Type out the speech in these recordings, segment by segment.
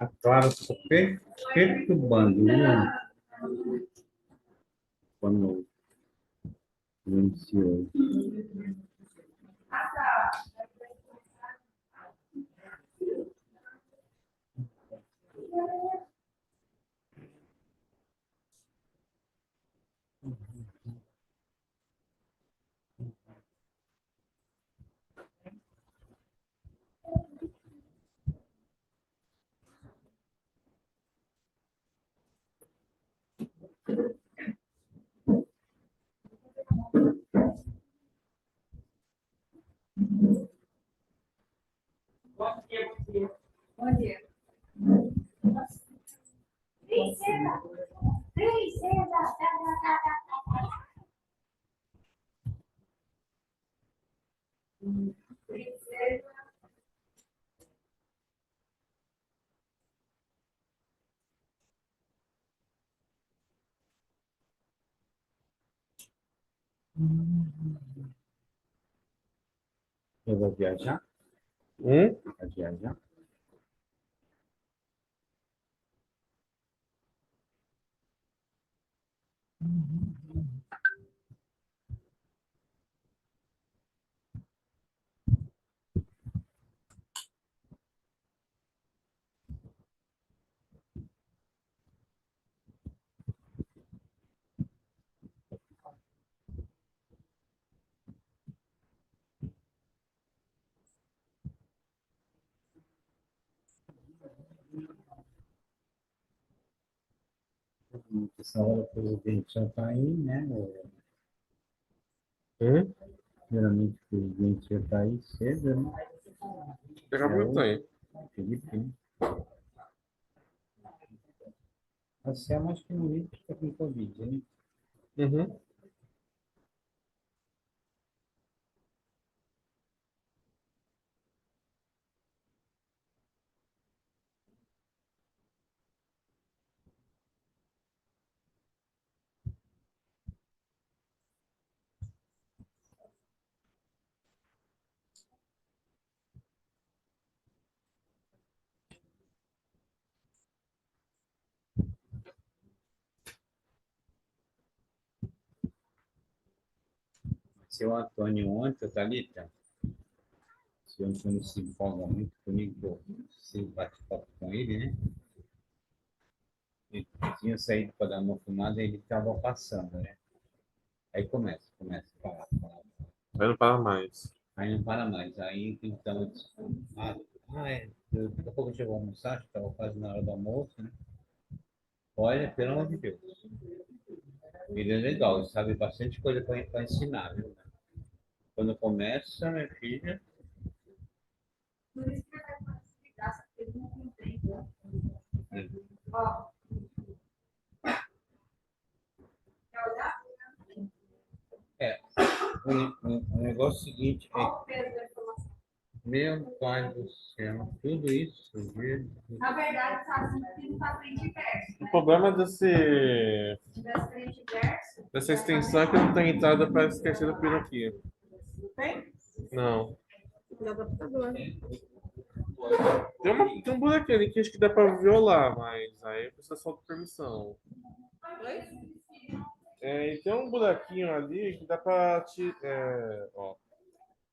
A Clara está perturbando quando iniciou. Bom dia. Princesa! Princesa! Princesa! Eu vou viajar? Hum? Vai viajar? Essa hora o presidente já está aí, né? Hum? Geralmente o presidente já está aí cedo, né? Acabou de sair. Felipe. A Selma acho que não vive porque está com Covid, né? Uhum. Seu Antônio ontem, Thalita, se o Antônio se empolga muito comigo, se bate papo com ele, né? Ele tinha saído para dar uma fumada e ele estava passando, né? Aí começa, parar. Aí não para mais. Aí não para mais. Aí então, eu disse, daqui a pouco eu vou almoçar, acho que estava quase na hora do almoço, né? Olha, pelo amor de Deus. Ele é legal, sabe bastante coisa para ensinar, viu? Quando começa, minha filha, Por isso que vai facilitar, porque ele não tem tempo. né? Ó, quer olhar? É, o negócio seguinte Ó é, o peso da informação. meu pai do céu, tudo isso, Jesus. Na verdade, está assim, porque não está frente e verso, O né? problema Se tivesse frente e verso, dessa extensão é que não tem entrada para esquecer do pino aqui. tem? Não. No adaptador. Tem um buraquinho ali que acho que dá para violar, mas aí precisa só de permissão. Oi? É, e tem um buraquinho ali que dá para ó.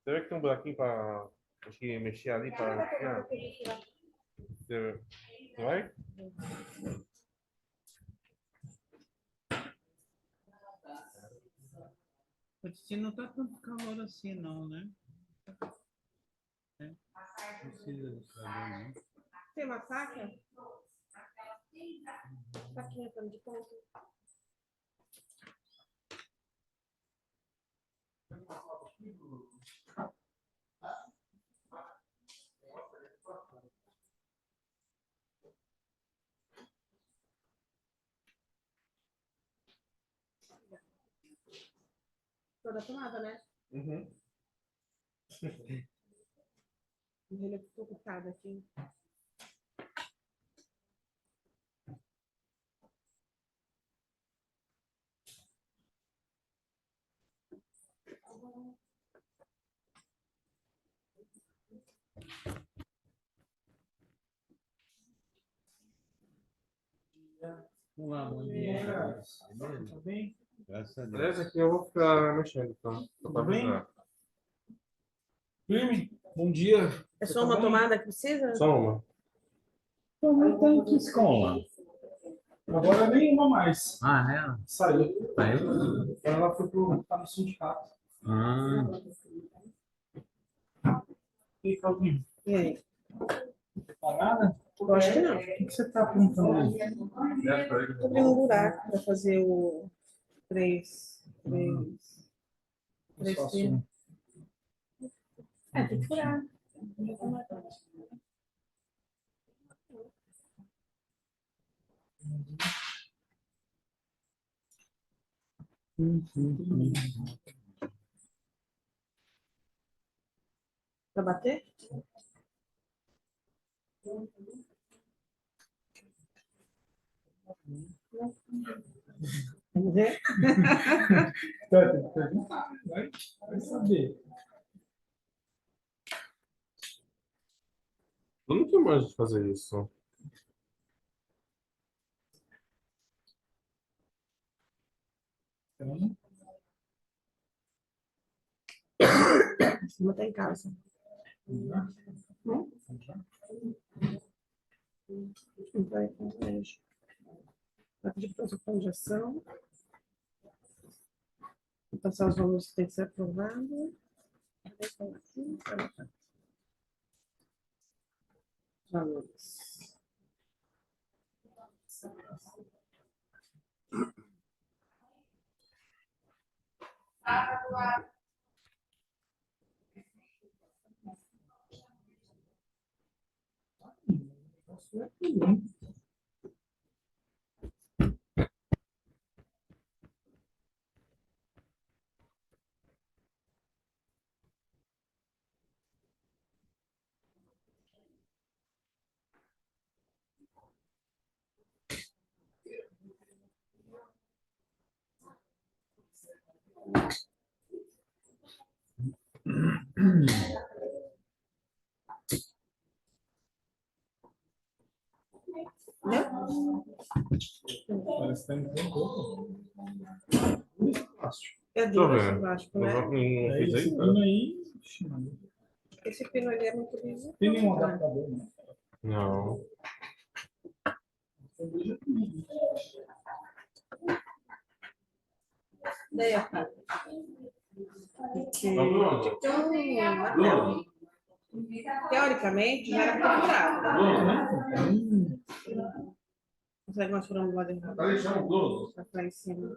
Você vê que tem um buraquinho para acho que mexer ali para tirar? Você vai? Se não tá tanto calor assim, não, né? Precisa de saber, né? Tem uma faca? Faquinha pano de ponta. Toda tomada, né? Uhum. Ele ficou ocupado aqui. Olá, bom dia. Tudo Beleza? bem? Graças a Deus. Beleza? Aqui eu vou ficar mexendo, então. Só pra Tudo bem? avisar. Firme? Bom dia. É Você só tá uma bem? tomada que precisa? Só uma. Como tem que escola? Agora nenhuma mais. Ah, é? Saiu. Saiu? Agora ela foi tá no sindicato. Ah, E aí, Claudinho? E aí? Tá nada? Eu acho que não. O que você tá apontando aí? Abri um buraco para fazer o 3. Eu faço um. Tem que furar. Para bater? Vamos ver? Tá, tem que perguntar. Vai saber. Eu não tenho mais de fazer isso. Então, Vou botar em casa. Vai pedir para fazer injeção. Vou passar os valores que tem que ser aprovado. Valores. parece que tá indo bem pouco. Fácil. É Deixa eu duro esse ver. plástico, Não né? fiz Aí, aí, esse tá? pino aí, ixi, mano. Esse pino ali é muito liso. Tem nenhum adaptador, né? Não. Daí, ó. Porque Não, Bruno. então, martelo. Teoricamente, já era configurado. Consegue mais furando lá dentro? Tá deixando o Bruno? Pra cá em cima.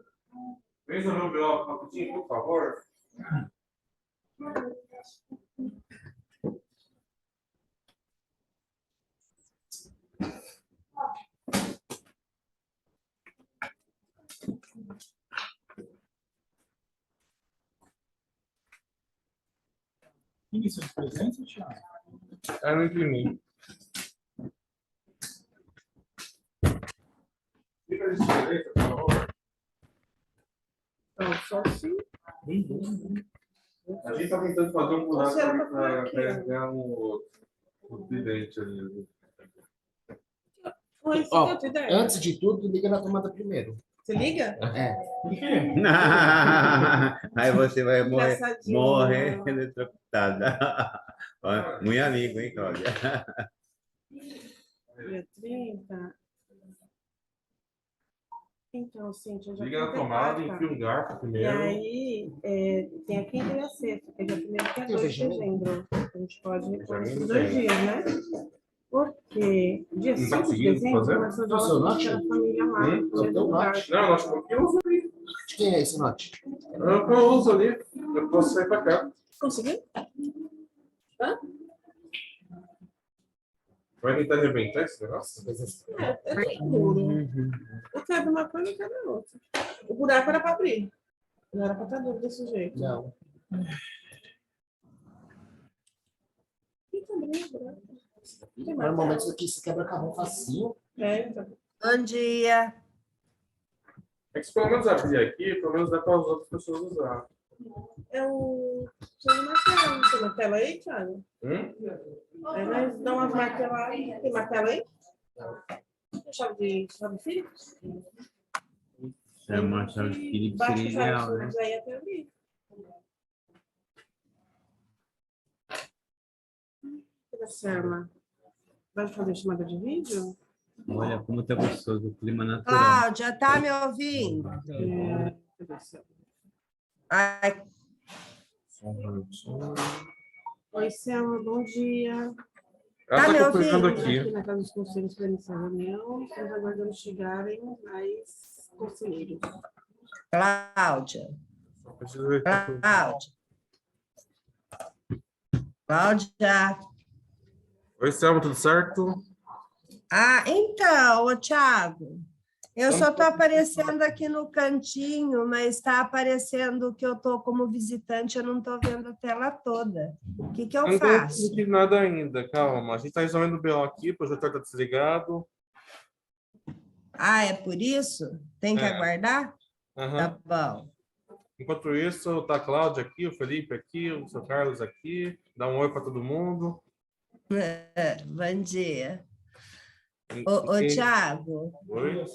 Vem resolver o BO rapidinho, por favor. Isso de presença, Thiago? É, não imprimi. Fica de direita, por favor. Então, só se... Bem bom, né? A gente tá tentando fazer um buraco Você ali tá por aqui, pra ó. ganhar o tridente ali. Foi isso que Ó, eu te dei. antes de tudo, liga na tomada primeiro. Você liga? É. Por quê? Aí você vai morrer, Engraçadinho. morrer eletrocutada. Ó, muito amigo, hein, Cláudia? Dia 30. Então, Cíntia, eu já Liga na contei tomada, quatro, tá? enfia um garfo E primeiro. aí, tem a quinta e a sexta, que é dia 1º que é Tem 2 de vegemento? dezembro. A gente pode repor Vegemento esses tem. 2 dias, né? Porque dia Não tá 5 de conseguindo dezembro fazer? começa a Não, seu aula note? da família lá, no Não, mesmo teu lugar. note. Não, nós compramos ali. De quem é esse note? Eu uso ali. Eu posso sair pra cá. Conseguiu? Vai tentar arrebentar esse negócio? É seguro. O quebra uma coisa, o quebra outra. O buraco era para abrir. Não era para estar duro desse jeito. Não. Tem que abrir o buraco. Tem mais Normalmente isso nada. aqui se quebra carvão facinho. Então. Bom dia. É que se pelo menos abrir aqui, pelo menos dá para as outras pessoas usar. É o. Tem martelo. Tem martelo aí, Thiago? Aí nós damos umas marteladas. Tem martelo aí? chave Phillips? Se é uma chave de Philips Baixa seria a ideal, chave né? Phillips aí até abrir. Selma, vai fazer chamada de vídeo? Olha como tá gostoso, o clima natural. Cláudia, tá me ouvindo? Cadê a Selma? Ai, Oi, Selma, bom dia. Ela Tá tá me completando ouvindo? Aqui aqui. na Casa dos Conselhos para iniciar a reunião. Estamos aguardando chegarem mais conselheiros. Cláudia, Precisa ver. Cláudia. Cláudia. Oi, Selma, tudo certo? Ah, então, ô Thiago, eu só estou aparecendo aqui no cantinho, mas está aparecendo que eu estou como visitante, eu não estou vendo a tela toda. O que eu Eu não faço? entendi nada ainda, calma. A gente tá resolvendo o BO aqui, o projetor tá desligado. Ah, é por isso? Tem que É. aguardar? Aham. Tá bom. Enquanto isso, tá a Cláudia aqui, o Felipe aqui, o seu Carlos aqui. Dá um oi para todo mundo. Bom dia. E- Ô, e- Thiago, Oi?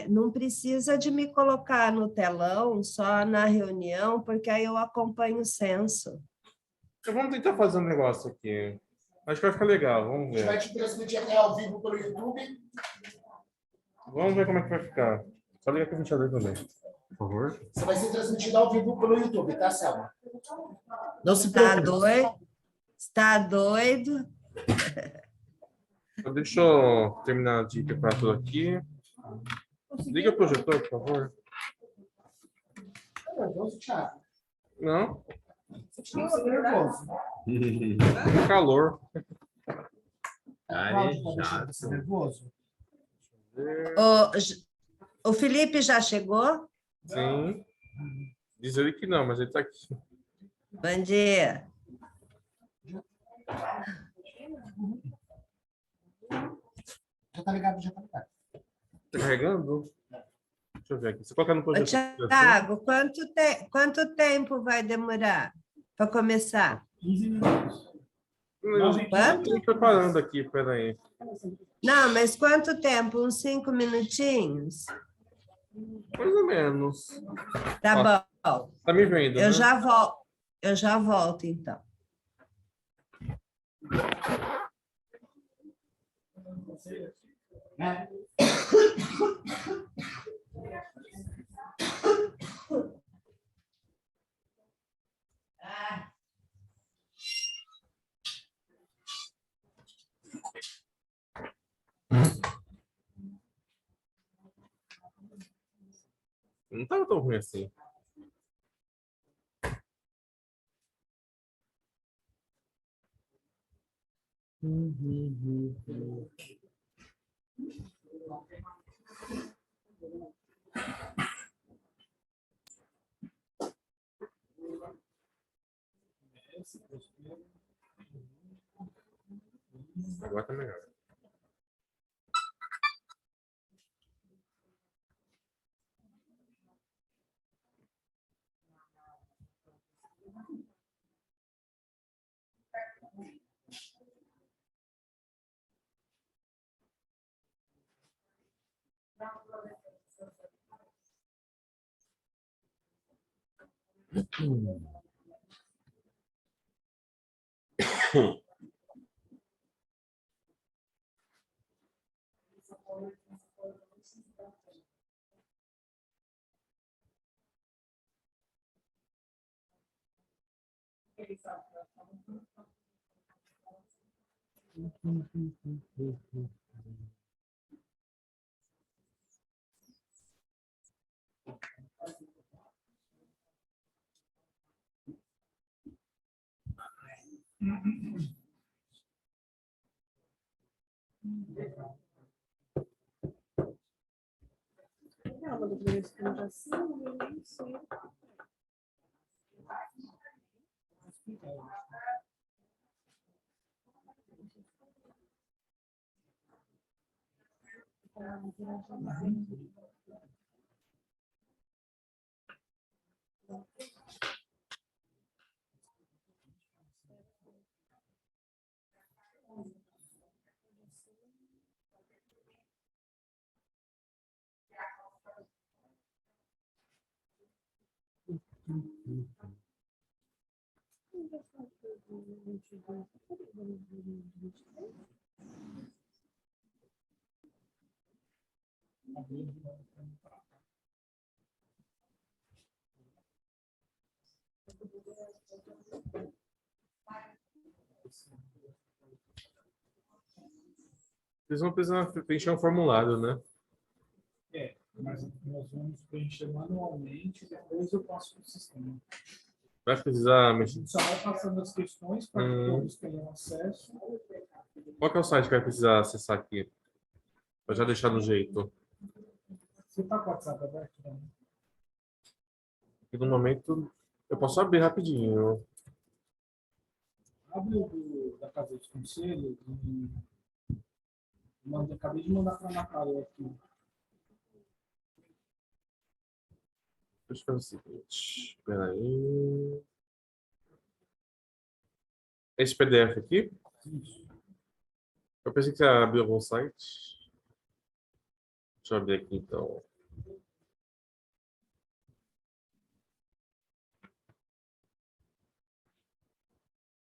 não precisa de me colocar no telão só na reunião, porque aí eu acompanho o censo. Então, vamos tentar fazer um negócio aqui. Acho que vai ficar legal, vamos A gente vai ver. te transmitir até ao vivo pelo YouTube. Vamos ver como é que vai ficar. Só ligar com o ventilador também, por favor. Você vai ser transmitido ao vivo pelo YouTube, tá, Selma? Não se Tá preocupe. doido? Está doido? Então, deixa eu terminar de preparar tudo aqui. Liga o projetor, por favor. Tá nervoso, Thiago? Não, Você tá nervoso. calor. Cara, é Cláudio, tá deixando você chato. nervoso? O Felipe já chegou? Sim. Diz ele que não, mas ele tá aqui. Bom dia. Já tá ligado, já tá ligado. Tá carregando? Deixa eu ver aqui. Você coloca no Ô, projetor. Thiago, quanto tempo vai demorar para começar? 15 minutos. Quanto? Estou preparando aqui, peraí. Não, mas quanto tempo? Uns 5 minutinhos? Mais ou menos. Tá bom. Tá me vendo, Eu né? já volto, então. Não tava tão ruim assim. Agora tá melhor. Calma, do primeiro experimentação, no início. Vocês vão precisar preencher um formulário, né? Mas nós vamos preencher manualmente, depois eu passo para o sistema. Vai precisar A mexer. gente só vai passando as questões para que todos tenham acesso. Qual que é o site que vai precisar acessar aqui? Vou já deixar no jeito. Você está com o WhatsApp aberto? Né? Aqui no momento, eu posso abrir rapidinho. Abre o da Casa dos Conselhos e acabei de mandar para a Natália aqui. Deixa eu fazer o seguinte. Espera aí. Esse PDF aqui? Isso. Eu pensei que você ia abrir algum site. Deixa eu abrir aqui, então.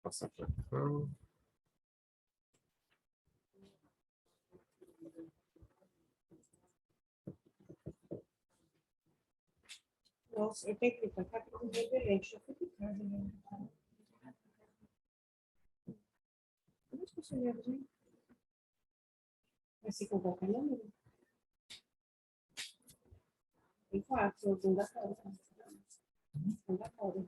Passar para cá. Nossa, eu tenho que clicar para o reverente. Já fui clicar, né? Como é que você lembra, gente? Vai ser com qualquer número? Tem 4, eu da cara. Da cara.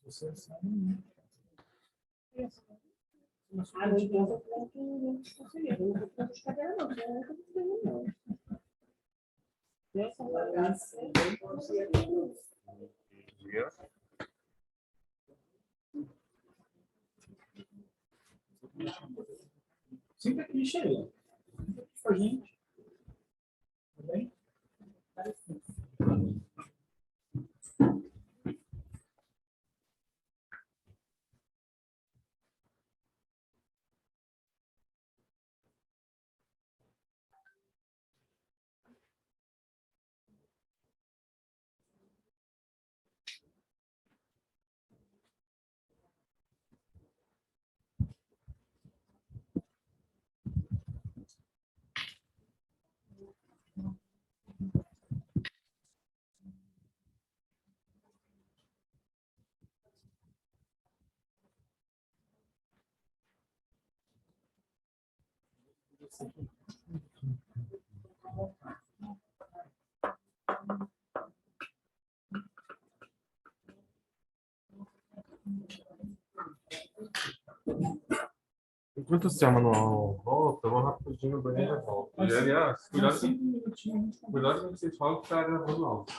Você sabe. Ah, não, então eu vou conselheiro. Eu não vou de cadeira, não. Eu não vou de não. Essa bagaça. Sempre aqui, Sheila. Sempre aqui com a gente. Tá bem? Enquanto o seu manual volta, eu vou rapidinho no banheiro e volto. E, aliás, cuidado que vocês falam que está gravando alto.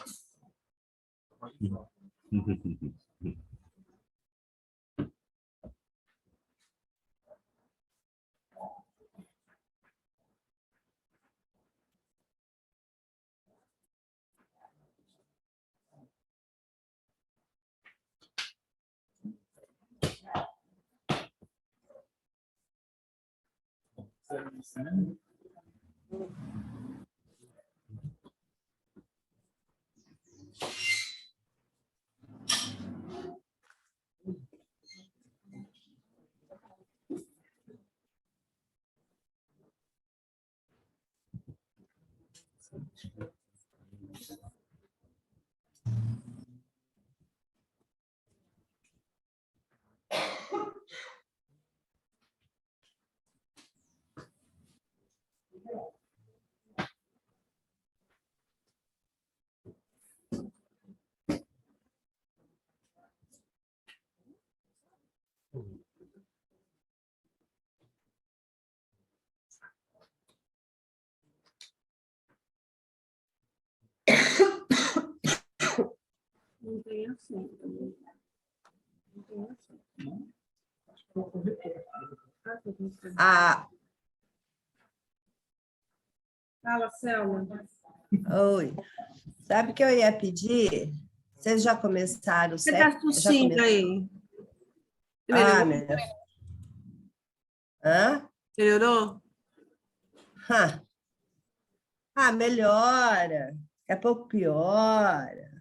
Não tem assim. Não tem assim. Ah, Fala, Selma. oi. Sabe o que eu ia pedir? Vocês já começaram o Você certo? tá tossindo aí? Ah, Melhorou? minha... Hã? Melhorou? Hã. Ah, melhora, daqui a pouco piora,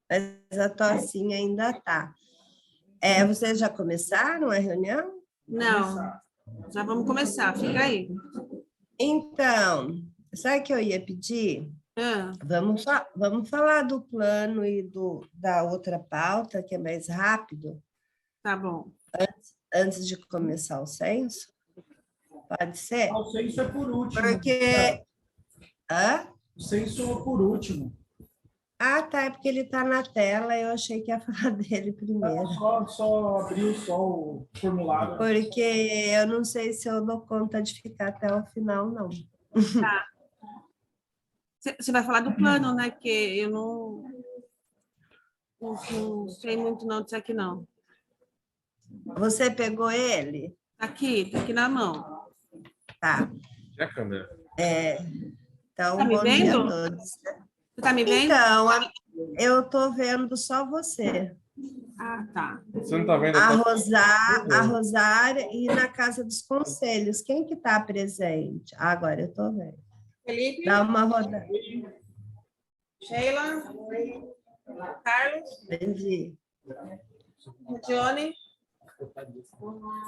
mas a tossinha ainda tá. Vocês já começaram a reunião? Não, já vamos começar, fica aí. Então, sabe o que eu ia pedir? Ah, Vamos falar do plano e da outra pauta, que é mais rápido, tá bom. antes de começar o censo? Pode ser? Ah, o censo é por último. Porque... Hã? O censo é por último. Ah, tá, é porque ele está na tela, eu achei que ia falar dele primeiro. Só abriu só o formulário. Porque eu não sei se eu dou conta de ficar até o final, não. Você vai falar do plano, né? Que eu não sei muito não disso aqui, não. Você pegou ele? Tá aqui na mão. Tá. E a câmera? Então, Tá me bom dia a vendo? todos. Você tá me vendo? Então, eu estou vendo só você. Ah, tá. Você não tá vendo? A Rosária e na Casa dos Conselhos. Quem que está presente? Agora eu estou vendo. Felipe, Dá uma rodada. Sheila, Carlos, Entendi. Johnny.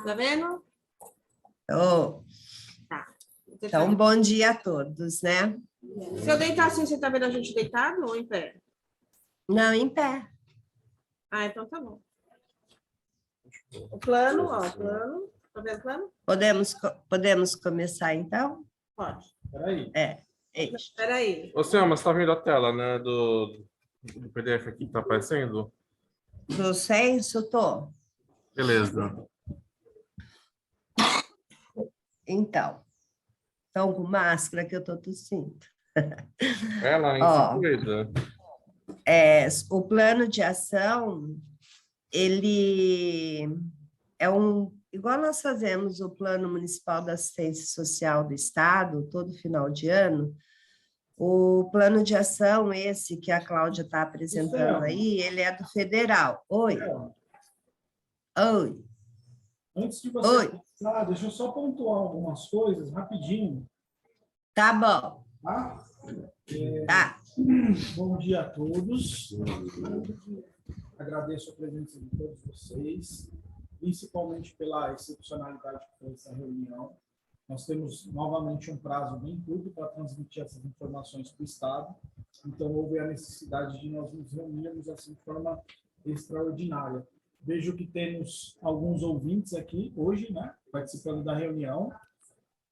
Tá vendo? Oh, então, bom dia a todos, né? Se eu deitar assim, você tá vendo a gente deitado ou em pé? Não, em pé. Ah, então tá bom. O plano, ó, o plano. Tá vendo o plano? Podemos começar, então? Pode. Peraí. Isso. Espera aí. Ô, Selma, você tá vendo a tela, né? Do PDF aqui que tá aparecendo? Do censo, tô. Beleza. Então, estão com máscara que eu tô tossindo. Ela Ó. incluída. O plano de ação, ele é igual nós fazemos o Plano Municipal da Assistência Social do Estado, todo final de ano, o plano de ação, esse que a Cláudia está apresentando aí, ele é do federal. Oi. Oi. Antes de você começar, deixa eu só pontuar algumas coisas rapidinho. Tá bom. Tá? Tá. Bom dia a todos. Agradeço a presença de todos vocês, principalmente pela excepcionalidade que foi essa reunião. Nós temos novamente um prazo bem curto para transmitir essas informações para o Estado, então houve a necessidade de nós nos reunirmos assim de forma extraordinária. Vejo que temos alguns ouvintes aqui hoje, né, participando da reunião.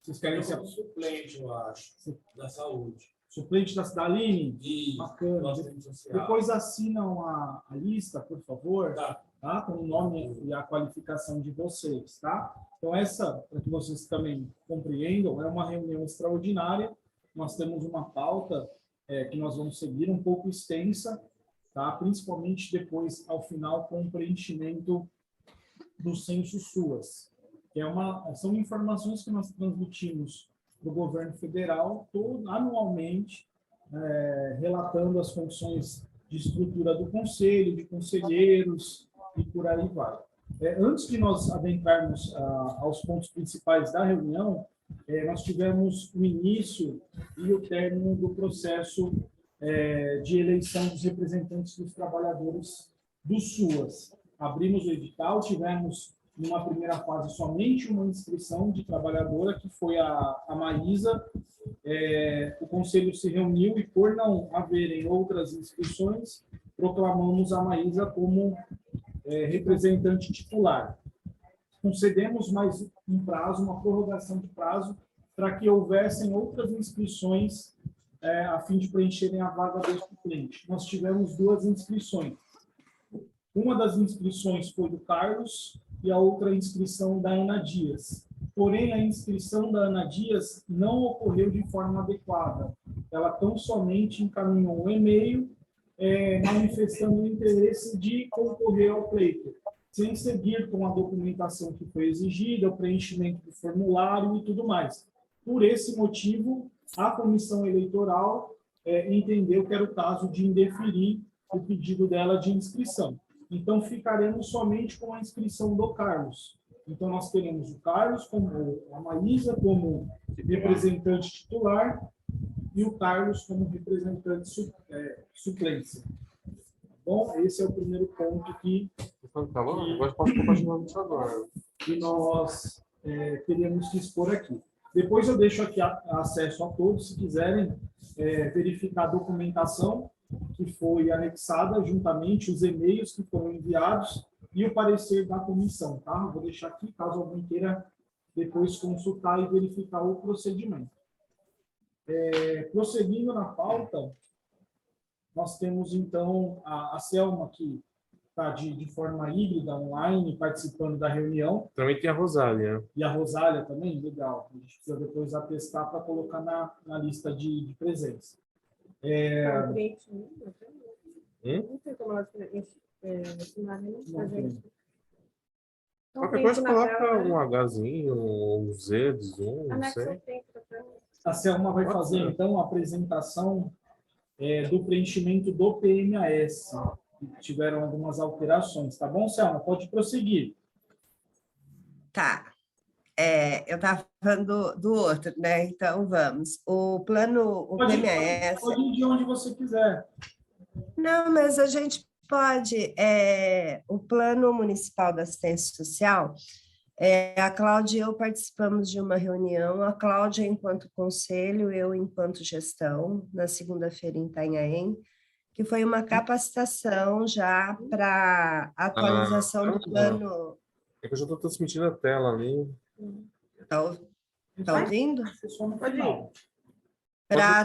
Vocês querem ser Suplente, eu acho, da saúde. suplente da Aline? E Bacana. Depois assinam a lista, por favor, tá? Com o nome e a qualificação de vocês, tá? Então, para que vocês também compreendam, é uma reunião extraordinária. Nós temos uma pauta que nós vamos seguir um pouco extensa, tá? Principalmente depois, ao final, com o preenchimento do censo SUAS, que são informações que nós transmitimos do governo federal anualmente, relatando as funções de estrutura do conselho, de conselheiros e por aí vai. Antes de nós adentrarmos aos pontos principais da reunião, nós tivemos o início e o término do processo de eleição dos representantes dos trabalhadores do SUAS. Abrimos o edital, tivemos numa primeira fase somente uma inscrição de trabalhadora, que foi a Maísa. O conselho se reuniu e, por não haverem outras inscrições, proclamamos a Maísa como representante titular. Concedemos mais um prazo, uma prorrogação de prazo, para que houvessem outras inscrições a fim de preencherem a vaga do suplente. Nós tivemos 2 inscrições. Uma das inscrições foi do Carlos e a outra inscrição da Ana Dias. Porém, a inscrição da Ana Dias não ocorreu de forma adequada. Ela tão somente encaminhou um e-mail manifestando o interesse de concorrer ao pleito, sem seguir com a documentação que foi exigida, o preenchimento do formulário e tudo mais. Por esse motivo, a comissão eleitoral entendeu que era o caso de indeferir o pedido dela de inscrição. Então, ficaremos somente com a inscrição do Carlos. Então, nós teremos o Carlos, a Maísa como representante titular e o Carlos como representante suplência. Bom, esse é o primeiro ponto Tá bom? Agora posso compartilhar isso agora. que nós teríamos que expor aqui. Depois eu deixo aqui acesso a todos, se quiserem verificar a documentação que foi anexada, juntamente os e-mails que foram enviados e o parecer da comissão, tá? Vou deixar aqui, caso alguém queira depois consultar e verificar o procedimento. Prosseguindo na pauta, nós temos, então, a Selma, que está de forma híbrida, online, participando da reunião. Também tem a Rosália. E a Rosália também? Legal. A gente precisa depois atestar para colocar na lista de presença. Não tem como ela Qualquer coisa coloca um Hzinho, um Z de Zoom, não sei. A Selma vai fazer, então, a apresentação do preenchimento do PMAS. Tiveram algumas alterações, tá bom, Selma? Pode prosseguir. Tá. Eu estava falando do outro, né? Então, vamos. O PMAS... Pode ir de onde você quiser. Não, mas a gente pode. O Plano Municipal da Assistência Social, a Cláudia e eu participamos de uma reunião, a Cláudia enquanto conselho, eu enquanto gestão, na segunda-feira em Itanhaém, que foi uma capacitação já para atualização do plano. É que eu já estou transmitindo a tela ali. Está ouvindo? Pode ir. Para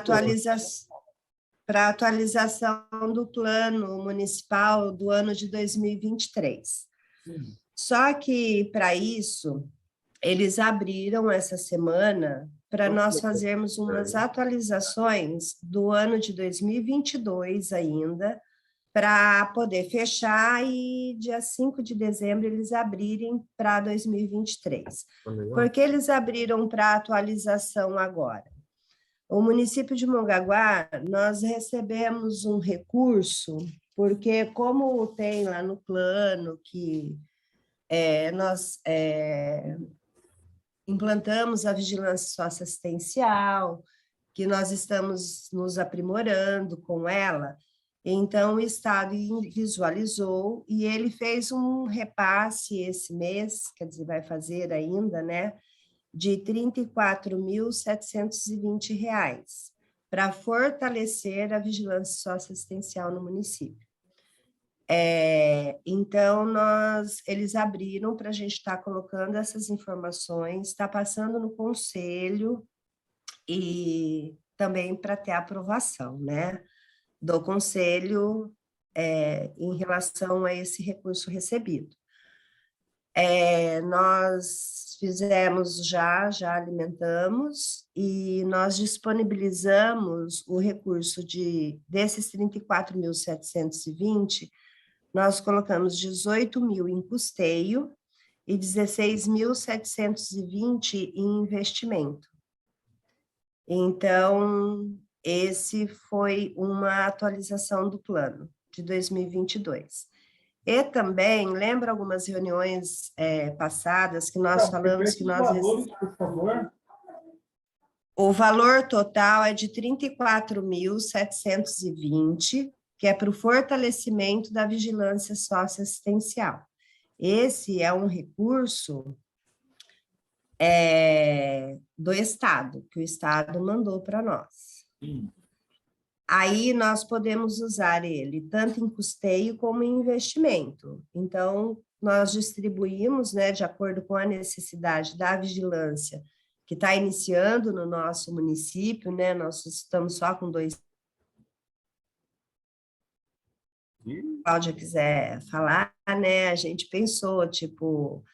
atualização do plano municipal do ano de 2023. Só que, para isso, eles abriram essa semana para nós fazermos umas atualizações do ano de 2022 ainda, para poder fechar e dia 5 de dezembro eles abrirem para 2023. Por que eles abriram para atualização agora? O município de Mongaguá, nós recebemos um recurso, porque como tem lá no plano que nós implantamos a vigilância socioassistencial, que nós estamos nos aprimorando com ela, então o Estado visualizou e ele fez um repasse esse mês, quer dizer, vai fazer ainda, né, de R$ 34.720 para fortalecer a vigilância socioassistencial no município. Então, eles abriram para a gente estar colocando essas informações, está passando no conselho e também para ter aprovação, né, do conselho em relação a esse recurso recebido. Nós fizemos já alimentamos e nós disponibilizamos o recurso desses 34.720, nós colocamos 18.000 em custeio e 16.720 em investimento. Então, esse foi uma atualização do plano de 2022. E também, lembra algumas reuniões passadas que nós falamos que nós... Valores, por favor. O valor total é de 34.720, que é para o fortalecimento da vigilância socioassistencial. Esse é um recurso do Estado, que o Estado mandou para nós. Aí nós podemos usar ele tanto em custeio como em investimento. Então, nós distribuímos, né, de acordo com a necessidade da vigilância, que está iniciando no nosso município, né, nós estamos só com 2. Se a Cláudia quiser falar, né, a gente pensou, tipo,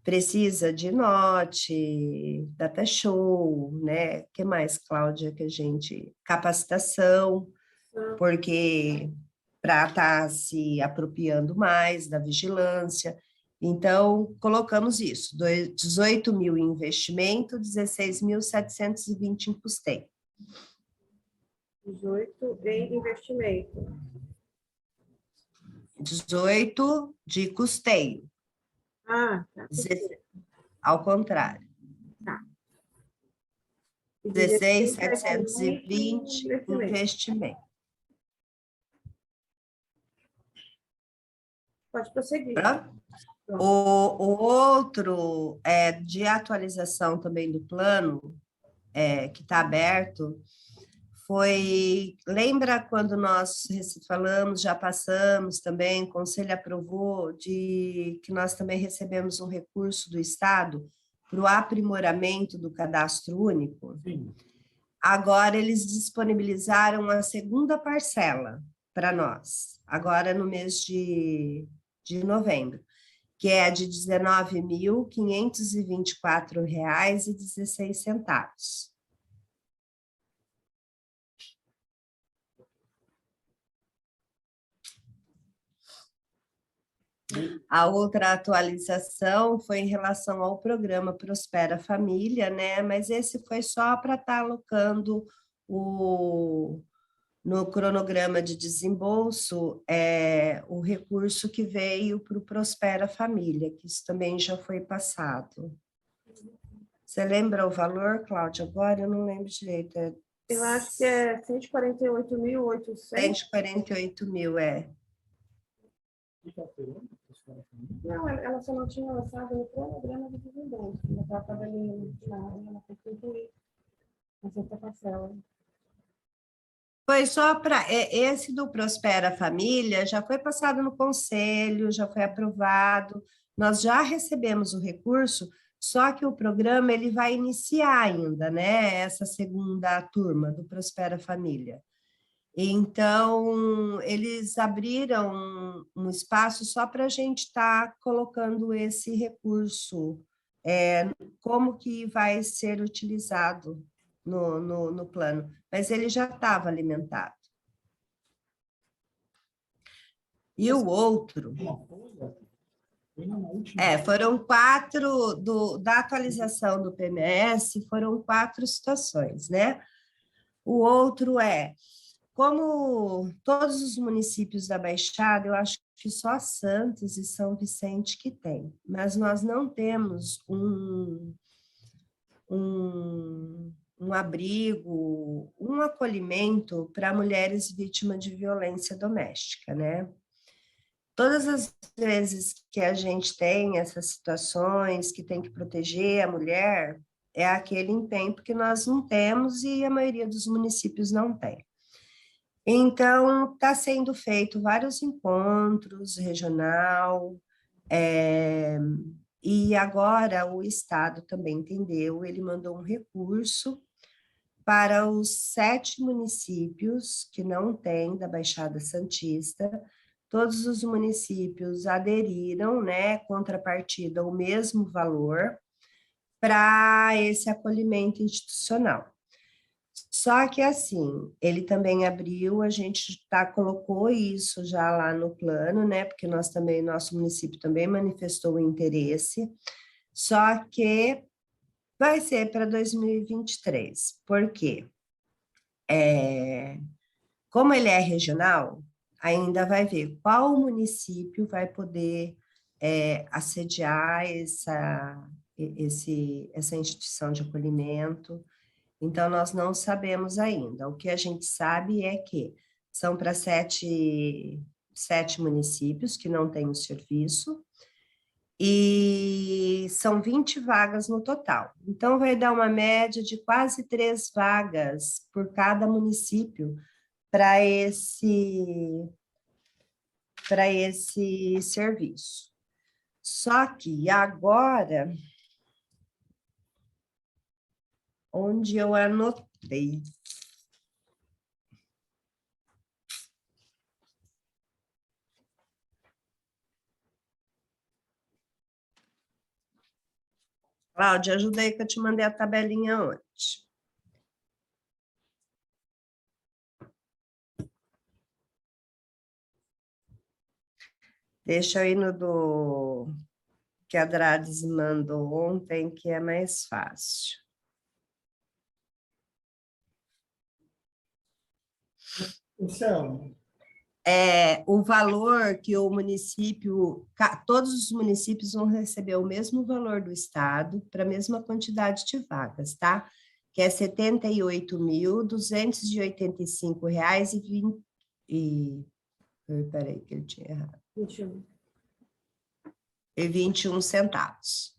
precisa de note, data show, né, o que mais, Cláudia, que a gente... Capacitação, porque para estar se apropriando mais da vigilância. Então, colocamos isso, 18.000 em investimento, 16.720 em custeio. 18 em investimento. 18 de custeio. Ah, tá. Ao contrário. Tá. 16.720 investimento. Pode prosseguir. Pronto? O outro de atualização também do plano, que está aberto, lembra quando nós falamos, já passamos também, o Conselho aprovou, que nós também recebemos um recurso do Estado para o aprimoramento do cadastro único? Sim. Agora eles disponibilizaram a segunda parcela para nós, agora no mês de novembro, que é de R$ 19.524,16. A outra atualização foi em relação ao programa Prospera Família, né? Mas esse foi só para estar alocando no cronograma de desembolso o recurso que veio para o Prospera Família, que isso também já foi passado. Você lembra o valor, Cláudia? Agora eu não lembro direito. Eu acho que é 148.800. 148 mil, Não, ela só não tinha lançado no cronograma de desembolso. Ela estava ali no final, ela tem que incluir a sexta parcela. Foi só para... Esse do Prospera Família já foi passado no conselho, já foi aprovado, nós já recebemos o recurso, só que o programa ele vai iniciar ainda, né? Essa segunda turma do Prospera Família. Então, eles abriram um espaço só para a gente estar colocando esse recurso, como que vai ser utilizado no plano, mas ele já estava alimentado. E o outro... foram 4, da atualização do PMS, foram 4 situações, né? O outro como todos os municípios da Baixada, eu acho que só Santos e São Vicente que tem, mas nós não temos um abrigo, um acolhimento para mulheres vítimas de violência doméstica, né? Todas as vezes que a gente tem essas situações que tem que proteger a mulher, é aquele empenho que nós não temos e a maioria dos municípios não tem. Então, está sendo feito vários encontros regional, e agora o Estado também entendeu, ele mandou um recurso para os 7 municípios que não têm da Baixada Santista. Todos os municípios aderiram, né, contrapartida o mesmo valor para esse acolhimento institucional. Só que assim, ele também abriu, a gente colocou isso já lá no plano, né, porque nós também, nosso município também manifestou o interesse, só que vai ser para 2023, por quê? Como ele é regional, ainda vai ver qual município vai poder assediar essa instituição de acolhimento. Então, nós não sabemos ainda. O que a gente sabe é que são para 7 municípios que não têm o serviço, e são 20 vagas no total. Então, vai dar uma média de quase 3 vagas por cada município para esse serviço. Só que agora, onde eu anotei, Cláudia, ajuda aí que eu te mandei a tabelinha ontem. Deixa eu ir no que a Drades mandou ontem, que é mais fácil. O valor que o município, todos os municípios vão receber o mesmo valor do Estado para a mesma quantidade de vagas, tá? que é R$ 78.285,20 peraí, que ele tinha errado. 21. E 21 centavos.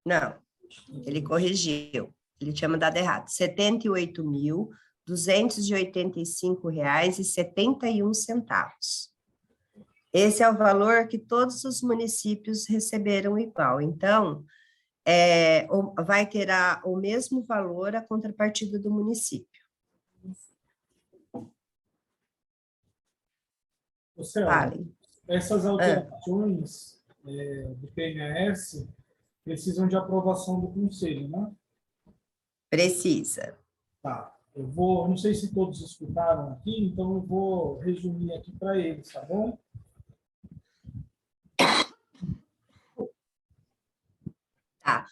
Não, ele corrigiu. Ele tinha mandado errado. R$ 78.285,71. Esse é o valor que todos os municípios receberam igual. Então, vai ter o mesmo valor a contrapartida do município. Falem. Essas alterações do PNAS precisam de aprovação do Conselho, né? Precisa. Tá. Não sei se todos escutaram aqui, então eu vou resumir aqui para eles, tá bom? Tá.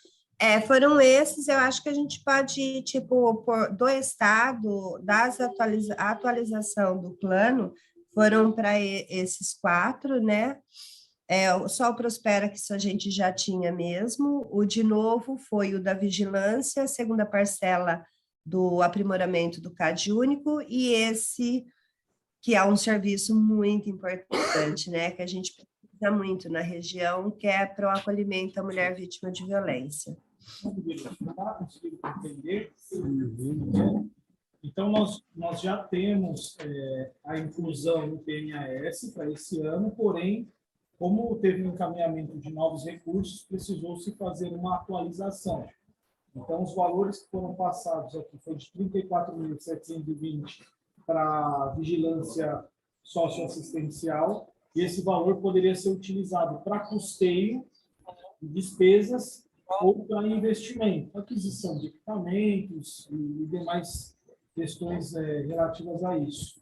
Foram esses, eu acho que a gente pode, tipo, do estado, atualização do plano, foram para esses 4, né? Só o Prospera, que isso a gente já tinha mesmo. O de novo foi o da vigilância, a segunda parcela do aprimoramento do CAD único, e esse, que é um serviço muito importante, né? Que a gente precisa muito na região, que é para o acolhimento à mulher vítima de violência. Conseguiram entender? Então, nós já temos a inclusão no PNAS para esse ano, porém, como teve um encaminhamento de novos recursos, precisou-se fazer uma atualização. Então, os valores que foram passados aqui foi de 34.720 para vigilância socioassistencial, e esse valor poderia ser utilizado para custeio, despesas ou para investimento, aquisição de equipamentos e demais questões relativas a isso.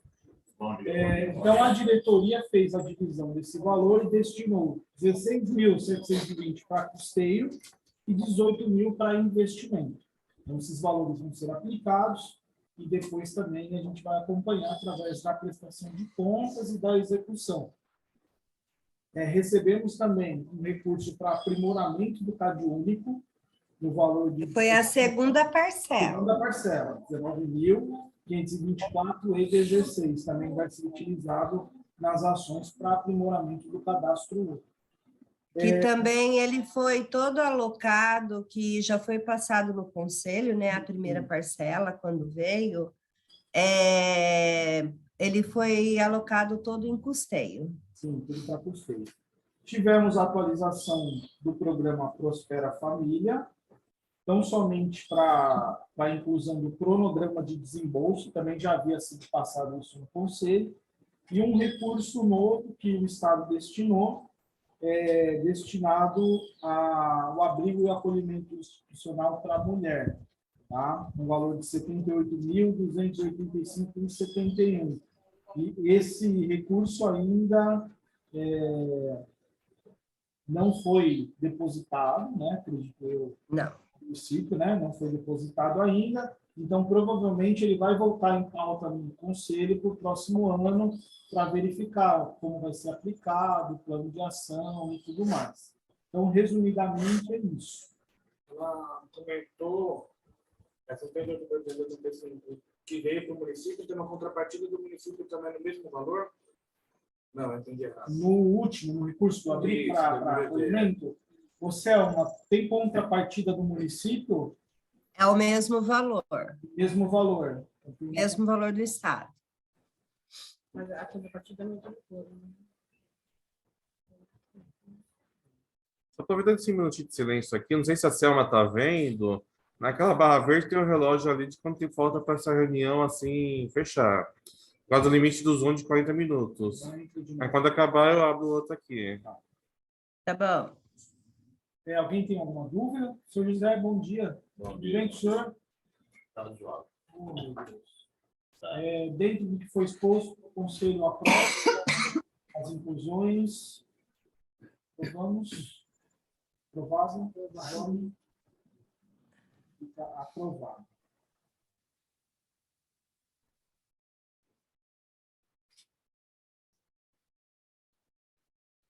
Então, a diretoria fez a divisão desse valor e destinou 16.720 para custeio e 18.000 para investimento. Então, esses valores vão ser aplicados e depois também a gente vai acompanhar através da prestação de contas e da execução. Recebemos também um recurso para aprimoramento do CAD único, no valor de... Foi a segunda parcela. Segunda parcela, 19.524,16. Também vai ser utilizado nas ações para aprimoramento do cadastro único. Que também ele foi todo alocado, que já foi passado no conselho, né? A primeira parcela, quando veio, ele foi alocado todo em custeio. Sim, tudo para custeio. Tivemos a atualização do programa Prospera Família, tão somente para a inclusão do cronograma de desembolso, também já havia sido passado isso no Conselho, e um recurso novo que o Estado destinou, destinado ao abrigo e acolhimento institucional para a mulher, tá? Um valor de R$ 78.285,71. E esse recurso ainda não foi depositado, né? Acredito eu. Não. Município, né? Não foi depositado ainda, então provavelmente ele vai voltar em pauta no Conselho para o próximo ano para verificar como vai ser aplicado, o plano de ação e tudo mais. Então, resumidamente, é isso. Ela comentou essa coisa do 85 que veio para o município, tem uma contrapartida do município também no mesmo valor? Não, eu entendi errado. No último, no recurso do abrigo para acolhimento, o Selma, tem contrapartida do município? É o mesmo valor. Mesmo valor. Mesmo valor do Estado. Mas a contrapartida não tem valor. Só aproveitando esse minutinho de silêncio aqui, não sei se a Selma está vendo, naquela barra verde tem um relógio ali de quanto tempo falta para essa reunião assim fechar. Por causa do limite do Zoom de 40 minutos. Aí quando acabar eu abro o outro aqui. Tá bom. Alguém tem alguma dúvida? Senhor José, bom dia. Bom Direito, senhor. Tá de volta. Oh, meu Deus. Dentro do que foi exposto, o Conselho aprova as inclusões. Aprovamos. Aprovado. Fica aprovado.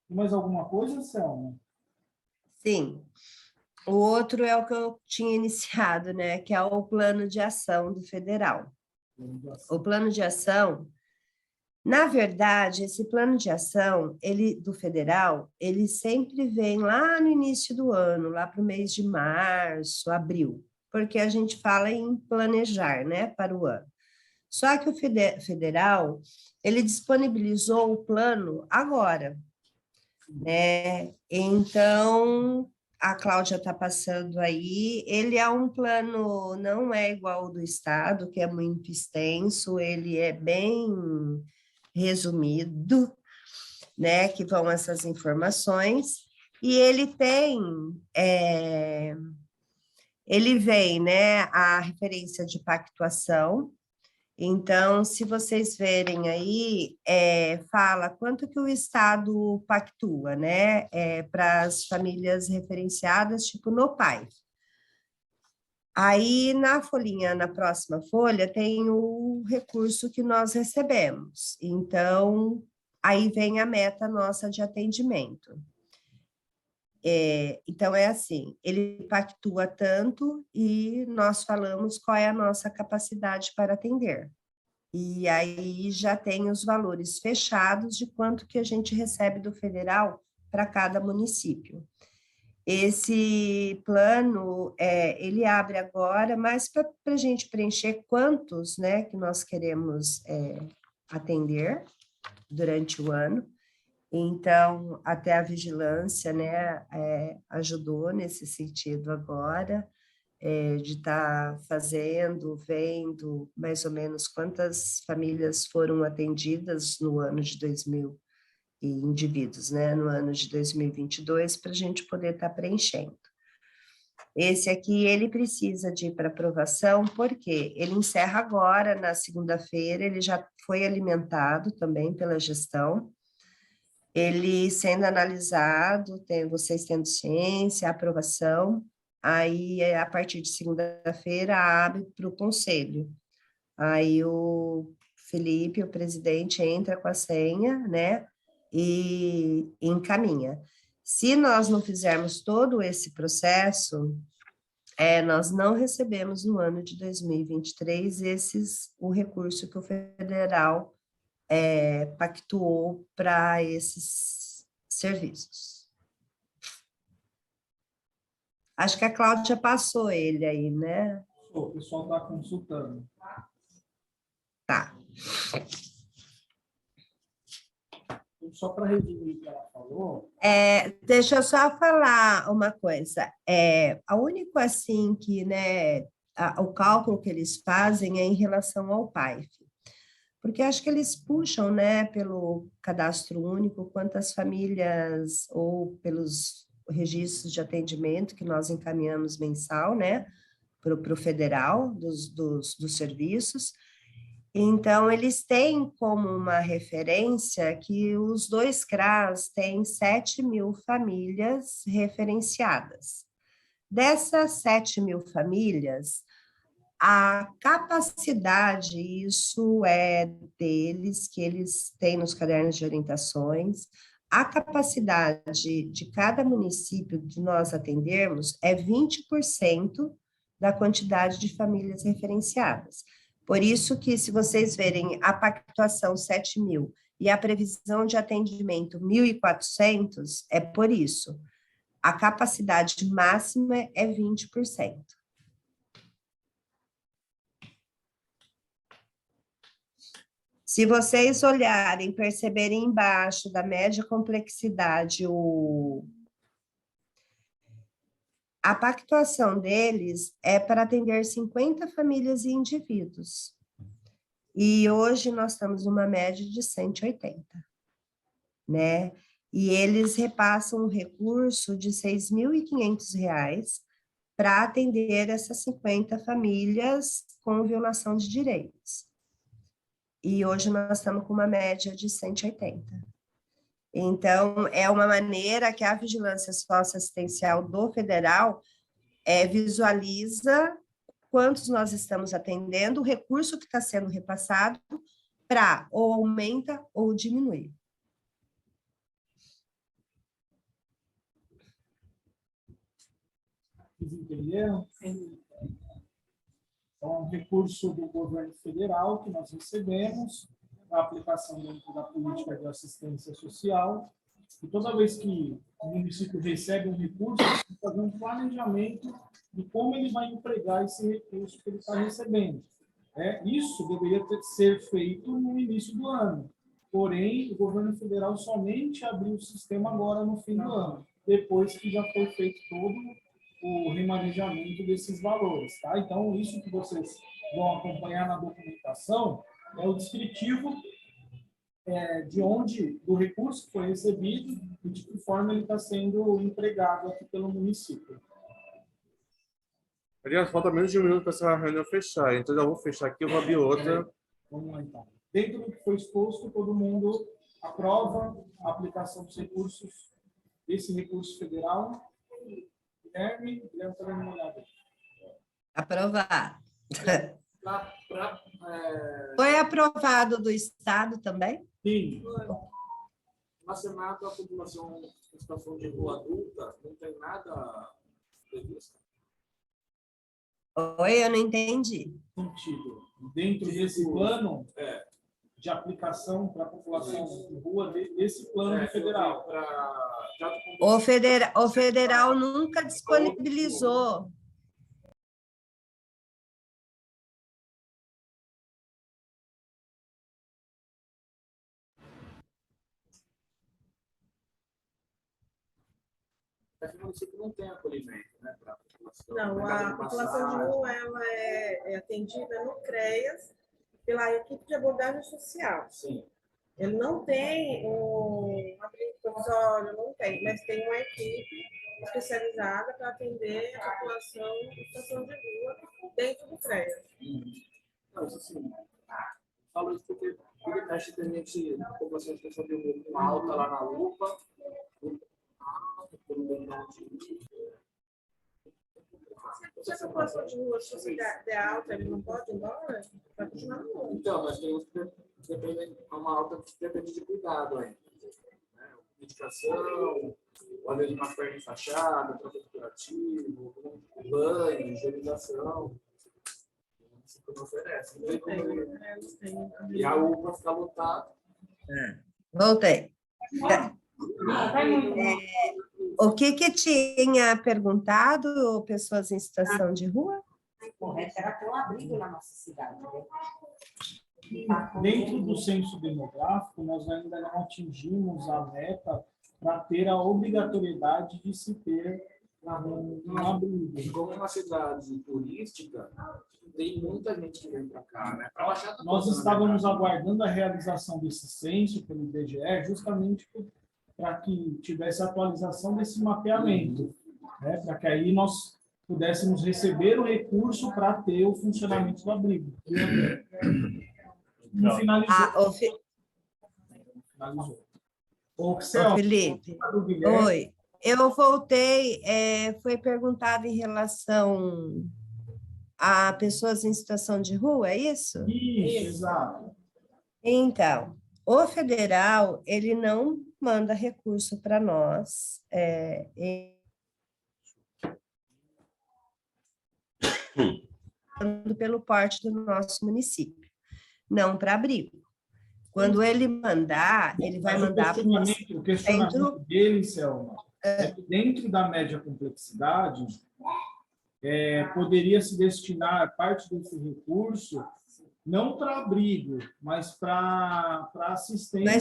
Tem mais alguma coisa, Selma? Sim. O outro é o que eu tinha iniciado, né? Que é o plano de ação do federal. O plano de ação, na verdade, esse plano de ação, ele do federal, ele sempre vem lá no início do ano, lá para o mês de março, abril, porque a gente fala em planejar, né, para o ano. Só que o federal, ele disponibilizou o plano agora, né? Então, a Cláudia está passando aí, ele é um plano, não é igual ao do Estado, que é muito extenso, ele é bem resumido, né, que vão essas informações, e ele tem, ele vem, né, a referência de pactuação. Então, se vocês verem aí, fala quanto que o Estado pactua, né, para as famílias referenciadas, tipo no PAI. Aí, na folhinha, na próxima folha, tem o recurso que nós recebemos. Então, aí vem a meta nossa de atendimento. Então, é assim, ele pactua tanto e nós falamos qual é a nossa capacidade para atender. E aí já tem os valores fechados de quanto que a gente recebe do federal para cada município. Esse plano, ele abre agora, mas para a gente preencher quantos, né, que nós queremos atender durante o ano. Então, até a vigilância, né, ajudou nesse sentido agora, de estar fazendo, vendo mais ou menos quantas famílias foram atendidas no ano de 2000 e indivíduos, né, no ano de 2022, para a gente poder estar preenchendo. Esse aqui, ele precisa de ir para aprovação, porque ele encerra agora, na segunda-feira, ele já foi alimentado também pela gestão, ele sendo analisado, vocês tendo ciência, aprovação, aí a partir de segunda-feira abre para o conselho. Aí o Felipe, o presidente, entra com a senha, né, e encaminha. Se nós não fizermos todo esse processo, nós não recebemos no ano de 2023 o recurso que o federal pactuou para esses serviços. Acho que a Cláudia passou ele aí, né? O pessoal está consultando. Tá. Só para resumir o que ela falou. Deixa eu só falar uma coisa. A único assim que, né, o cálculo que eles fazem é em relação ao PAIF. Porque acho que eles puxam, né, pelo cadastro único, quantas famílias, ou pelos registros de atendimento que nós encaminhamos mensal, né, para o federal, dos serviços. Então, eles têm como uma referência que os 2 CRAs têm 7.000 famílias referenciadas. Dessas 7.000 famílias, a capacidade, isso é deles, que eles têm nos cadernos de orientações, a capacidade de cada município de nós atendermos é 20% da quantidade de famílias referenciadas. Por isso que, se vocês verem a pactuação 7.000 e a previsão de atendimento 1.400, é por isso. A capacidade máxima é 20%. Se vocês olharem, perceberem embaixo da média complexidade, a pactuação deles é para atender 50 famílias e indivíduos. E hoje nós estamos numa média de 180, né? E eles repassam um recurso de R$ 6.500 para atender essas 50 famílias com violação de direitos. E hoje nós estamos com uma média de 180. Então, é uma maneira que a vigilância socioassistencial do federal visualiza quantos nós estamos atendendo, o recurso que está sendo repassado para ou aumenta ou diminui. Vocês entenderam? Então, é um recurso do governo federal que nós recebemos para aplicação dentro da política de assistência social. E toda vez que o município recebe um recurso, tem que fazer um planejamento de como ele vai empregar esse recurso que ele está recebendo. Isso deveria ser feito no início do ano. Porém, o governo federal somente abriu o sistema agora no fim do ano, depois que já foi feito todo o remanejamento desses valores. Tá? Então, isso que vocês vão acompanhar na documentação é o descritivo de onde o recurso foi recebido e de que forma ele está sendo empregado aqui pelo município. Aliás, falta menos de 1 minuto para essa reunião fechar. Então, já vou fechar aqui e vou abrir outra. Vamos lá, então. Dentro do que foi exposto, todo mundo aprova a aplicação dos recursos, desse recurso federal. Guilherme está dando uma olhada. Aprovado. Foi aprovado do Estado também? Sim. Na Senado, a população em situação de rua adulta não tem nada previsto. Oi, eu não entendi. Sentido. Dentro desse plano de aplicação para a população de rua, desse plano federal. O federal nunca disponibilizou. Esse município não tem acolhimento, né? Para a população. Não, a população de rua ela é atendida no CREAS pela equipe de abordagem social. Sim. Ele não tem um abrigo provisório, não tem, mas tem uma equipe especializada para atender a população em situação de rua dentro do CREAS. Não, isso assim, falo isso porque acho que tem gente, a população em situação de rua com alta lá na UPA, Se essa população de rua, se você der alta, ele não pode ir embora? Vai continuar no mundo. Então, mas tem uns que dependem, é uma alta que depende de cuidado ainda. Né? Medicação, ou às vezes uma perna enfaixada, tratamento curativo, banho, higienização. Isso que não oferece. Não tem como... E a UPA fica lotada. Voltei. O que tinha perguntado pessoas em situação de rua? Correto, era ter um abrigo na nossa cidade. Dentro do censo demográfico, nós ainda não atingimos a meta para ter a obrigatoriedade de se ter um abrigo. Como é uma cidade turística, tem muita gente que vem para cá, né? Nós estávamos aguardando a realização desse censo pelo IBGE justamente para que tivesse atualização desse mapeamento, né? Para que aí nós pudéssemos receber o recurso para ter o funcionamento do abrigo. Não finalizou. Finalizou. Ô, Felipe, oi. Eu voltei, foi perguntado em relação a pessoas em situação de rua, é isso? Isso, exato. Então, o federal, ele não manda recurso para nós, pelo porte do nosso município, não para abrigo. Quando ele mandar, ele vai mandar para o questionamento dele, Selma, é que dentro da média complexidade, poderia se destinar parte desse recurso não para abrigo, mas para assistência.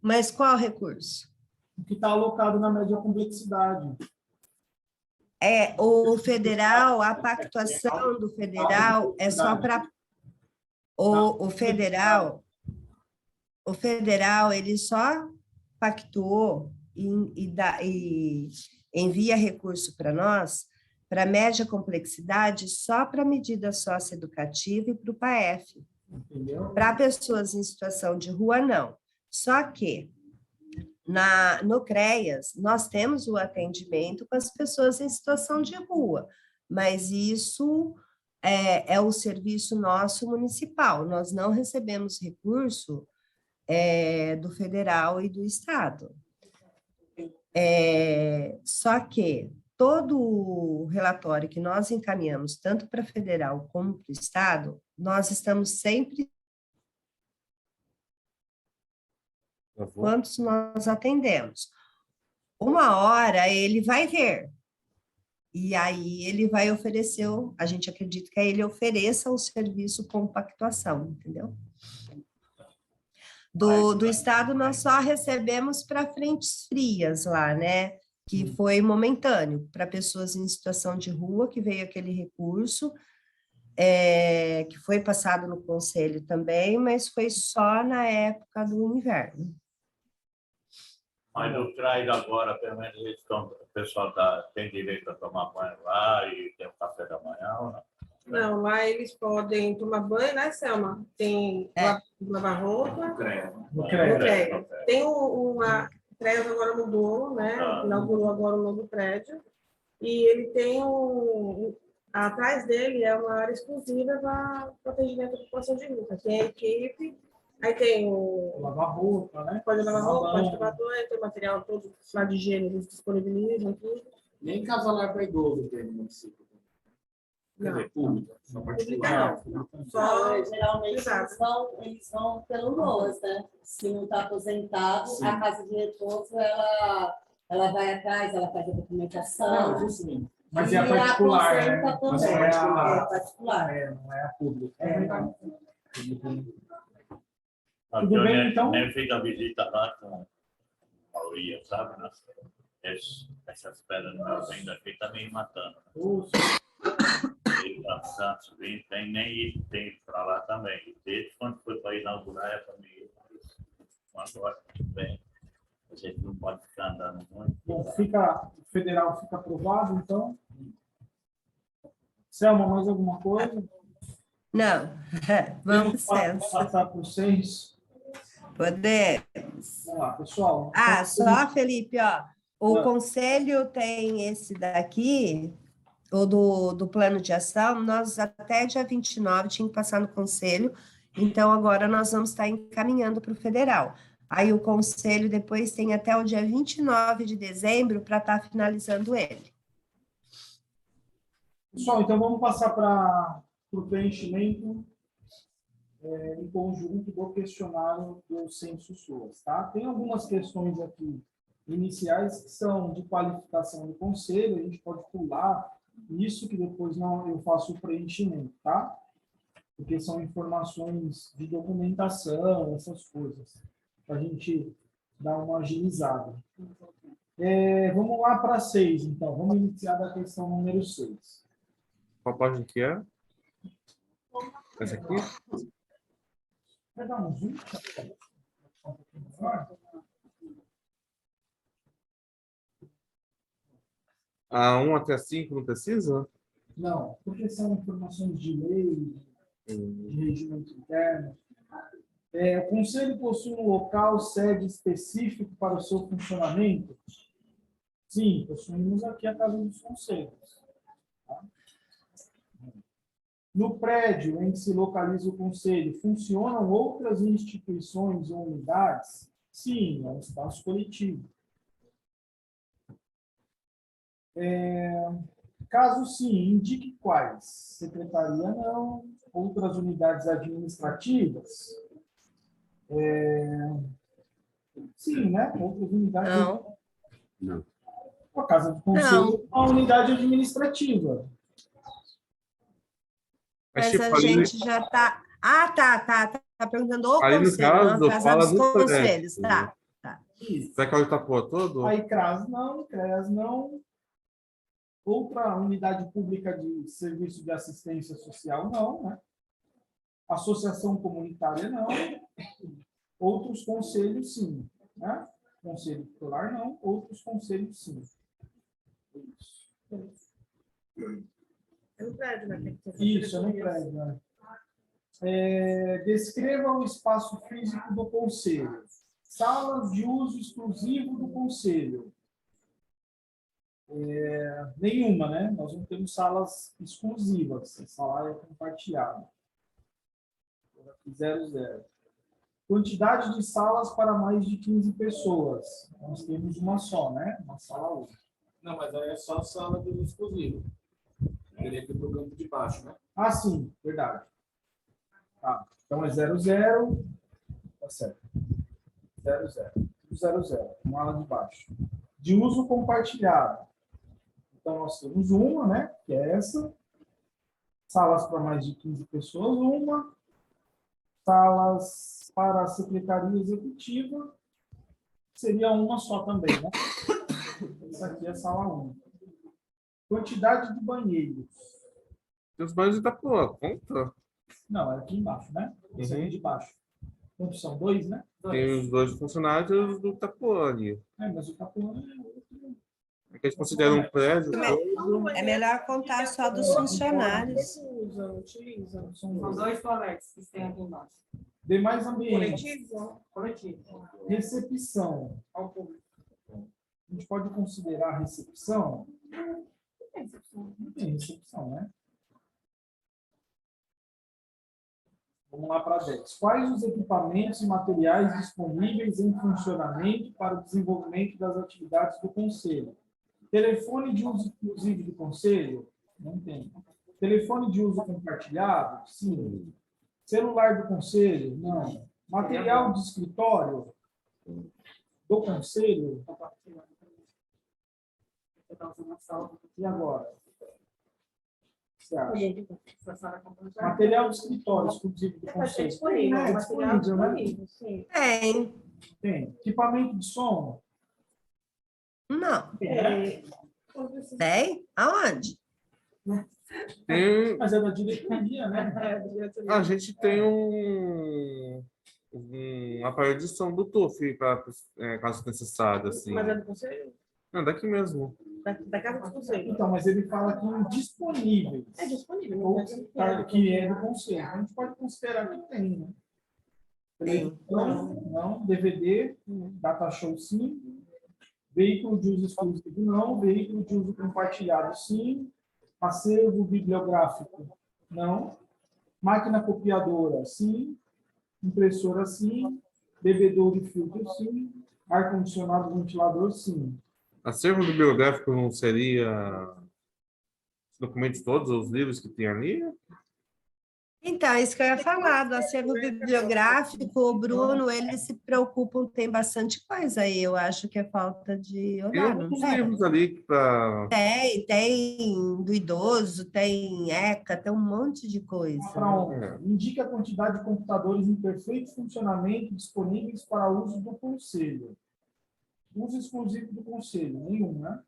Mas qual recurso? O que está alocado na média complexidade. O federal, a pactuação do federal é só para o federal, ele só pactuou e envia recurso para nós, para média complexidade, só para medida socioeducativa e para o PAEF. Para pessoas em situação de rua, não. Só que no CREAS, nós temos o atendimento com as pessoas em situação de rua, mas isso é o serviço nosso municipal. Nós não recebemos recurso do federal e do estado. Só que todo o relatório que nós encaminhamos, tanto para federal como para o estado, nós estamos sempre quantos nós atendemos. Uma hora ele vai ver, e aí ele vai oferecer, a gente acredita que aí ele ofereça o serviço com pactuação, entendeu? Do estado nós só recebemos para frentes frias lá, né? Que foi momentâneo, para pessoas em situação de rua, que veio aquele recurso, que foi passado no conselho também, mas foi só na época do inverno. Mas o CRAS agora, pelo menos, o pessoal tem direito a tomar banho lá e ter um café da manhã ou não? Não, lá eles podem tomar banho, né, Selma? Tem lavar roupa. No No CREA. CREA. Tem uma... O CREA agora mudou, né? Inaugurou agora um novo prédio. E ele tem atrás dele é uma área exclusiva para atendimento da população de rua. Tem a equipe, aí tem o... Lavar roupa, né? Pode lavar roupa, pode banho. tomar banho, tem o material todo lá de higiene, eles disponibilizam tudo. Nem casalar para idoso tem no município. Quer dizer, pública. Só particular. Só Geralmente exato. eles vão pelo ROAS, né? Se não está aposentado, Sim. a casa de repouso, ela vai atrás, ela faz a documentação. Não, isso sim. Mas E é a particular, né? aposenta Mas também. não é a, É particular. não é a pública. Tudo Tudo bem, então? Nem fiz a visita lá com a Maria, sabe? Né? Essas pedras no meu vem daqui tá me matando. E a Santos tem nem ir, tem ido para lá também. Desde quando foi para inaugurar é para mim. Mas agora bem, a gente não pode ficar andando muito. Bom, o federal fica aprovado, então. Selma, mais alguma coisa? Não, vamos Vamos passar para o 6. podemos. Vamos lá, pessoal. Só, Felipe, ó, o Ah. conselho tem esse daqui, o do plano de ação, nós até dia 29 tinha que passar no conselho, então agora nós vamos estar encaminhando para o federal. Aí o conselho depois tem até o dia 29 de dezembro para estar finalizando ele. Pessoal, então vamos passar para o preenchimento em conjunto do questionário do Censo SUAS, tá? Tem algumas questões aqui iniciais que são de qualificação do conselho, a gente pode pular isso que depois eu faço o preenchimento, tá? Porque são informações de documentação, essas coisas, para a gente dar uma agilizada. Vamos lá para 6, então. Vamos iniciar da questão número 6. Qual página que é? Essa aqui? Vai dar um zoom? A 1 até 5 não precisa? Não, porque são informações de lei, de regimento interno. O Conselho possui um local, sede específico para o seu funcionamento? Sim, possuímos aqui a Casa dos Conselhos. Tá? No prédio em que se localiza o Conselho, funcionam outras instituições ou unidades? Sim, é um espaço coletivo. Caso sim, indique quais. Secretaria não, outras unidades administrativas? Sim, né? Outras unidades. Não. A Casa do Conselho é uma unidade administrativa. Mas tipo, a gente já está... Tá perguntando o Ali no conselho, caso, não, a Casa fala dos do Conselhos, prédio. tá. Isso. Vai colocar por todo? Aí CRAS não, CREAS não. Outra unidade pública de serviço de assistência social não, né? Associação comunitária não. Outros conselhos sim, né? Conselho tutelar não, outros conselhos sim. É no prédio, né? Isso, é no prédio, né? Descreva o espaço físico do conselho. Salas de uso exclusivo do conselho. Nenhuma, né? Nós não temos salas exclusivas. A sala é compartilhada. 00. Quantidade de salas para mais de 15 pessoas. Nós temos uma só, né? Uma sala única. Não, mas aí é só sala de uso exclusivo. Teria que ir pro campo de baixo, né? Ah, sim, verdade. Tá. Então é 00. Tá certo. 00. Uma ala de baixo. De uso compartilhado. Então nós temos uma, né? Que é essa. Salas para mais de 15 pessoas, uma. Salas para a secretaria executiva. Seria uma só também, né? Essa aqui é a sala 1. Quantidade de banheiros. Tem os banhos de Itapuã, conta? Não, é aqui embaixo, né? Esse aqui de baixo. Quantos são? 2, né? Tem os 2 funcionários do Itapuã ali. Mas o Itapuã é outro. É que eles consideram um prédio. É melhor contar só dos funcionários. Utilizam. São 2 toaletes que tem aqui embaixo. Demais ambientes. Coletivo. Recepção. Ao público. A gente pode considerar a recepção? Não tem recepção, né? Vamos lá para 10. Quais os equipamentos e materiais disponíveis em funcionamento para o desenvolvimento das atividades do Conselho? Telefone de uso exclusivo do Conselho? Não tem. Telefone de uso compartilhado? Sim. Celular do Conselho? Não. Material de escritório do Conselho? E agora? O que você acha? Material de escritório exclusivo do Conselho? Disponível, É, material disponível, né? disponível, sim. Tem. Tem. Equipamento de som? Não. É, Tem? Aonde? Tem, Mas é da diretoria, né? a gente tem um aparelho de som do TUF, para caso necessário, assim. Mas é do Conselho? Não, daqui mesmo. Da Casa do Conselho. Então, mas ele fala aqui em disponíveis. É disponível. Ou Não é tá, que é do Conselho. A gente pode considerar que tem, né? Televisão, não. DVD, data show, sim. Veículo de uso exclusivo, não. Veículo de uso compartilhado, sim. Acervo bibliográfico, não. Máquina copiadora, sim. Impressora, sim. Bebedouro e filtro, sim. Ar-condicionado, ventilador, sim. Acervo bibliográfico não seria os documentos todos, os livros que tem ali? Então, isso que eu ia falar, do acervo bibliográfico, o Bruno, ele se preocupa, tem bastante coisa aí, eu acho que é falta de Tem olhar, não alguns tem? livros ali para. Tem do idoso, tem ECA, tem um monte de coisa. Pronto. Indica a quantidade de computadores em perfeito funcionamento disponíveis para uso do Conselho. Uso exclusivo do Conselho, nenhum, né?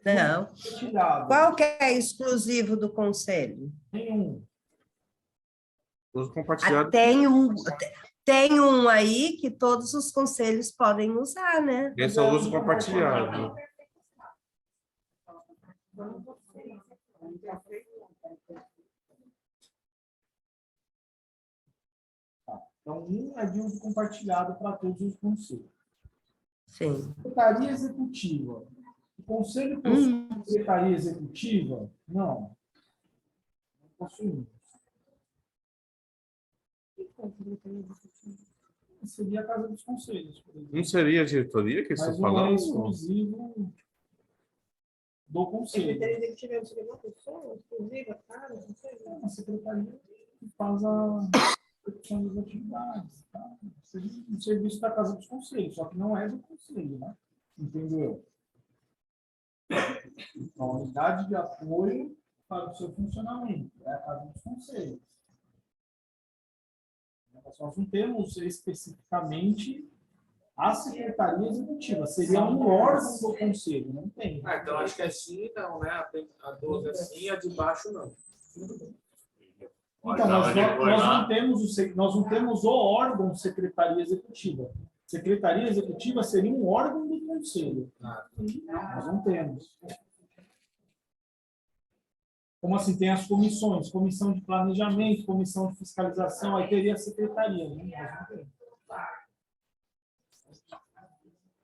Não. Compartilhado, Qual que é exclusivo do Conselho? nenhum. Uso Ah, compartilhado. tem um aí que todos os conselhos podem usar, né? Esse é o uso compartilhado. Então, um é de uso compartilhado para todos os conselhos. Sim. Secretaria Executiva. O Conselho possui secretaria executiva? Não. Não possuímos. Seria a Casa dos Conselhos, por exemplo. Não seria a diretoria que Mas está não é falando? exclusivo do Conselho. Secretaria Executiva seria uma pessoa exclusiva, cara, não sei. É uma secretaria que faz a execução das atividades. Tá? Seria um serviço da Casa dos Conselhos, só que não é do Conselho, né? Entendeu? Uma unidade de apoio para o seu funcionamento, é a Casa dos Conselhos. Nós não temos especificamente a Secretaria Executiva, seria um órgão do Conselho, não tem. Ah, então acho que é sim, não, né? A 12 é sim, a de baixo não. Então, nós não temos o órgão Secretaria Executiva. Secretaria Executiva seria um órgão do Conselho. Nós não temos. Como assim? Tem as comissões, comissão de planejamento, comissão de fiscalização, aí teria a secretaria, né? Nós não temos.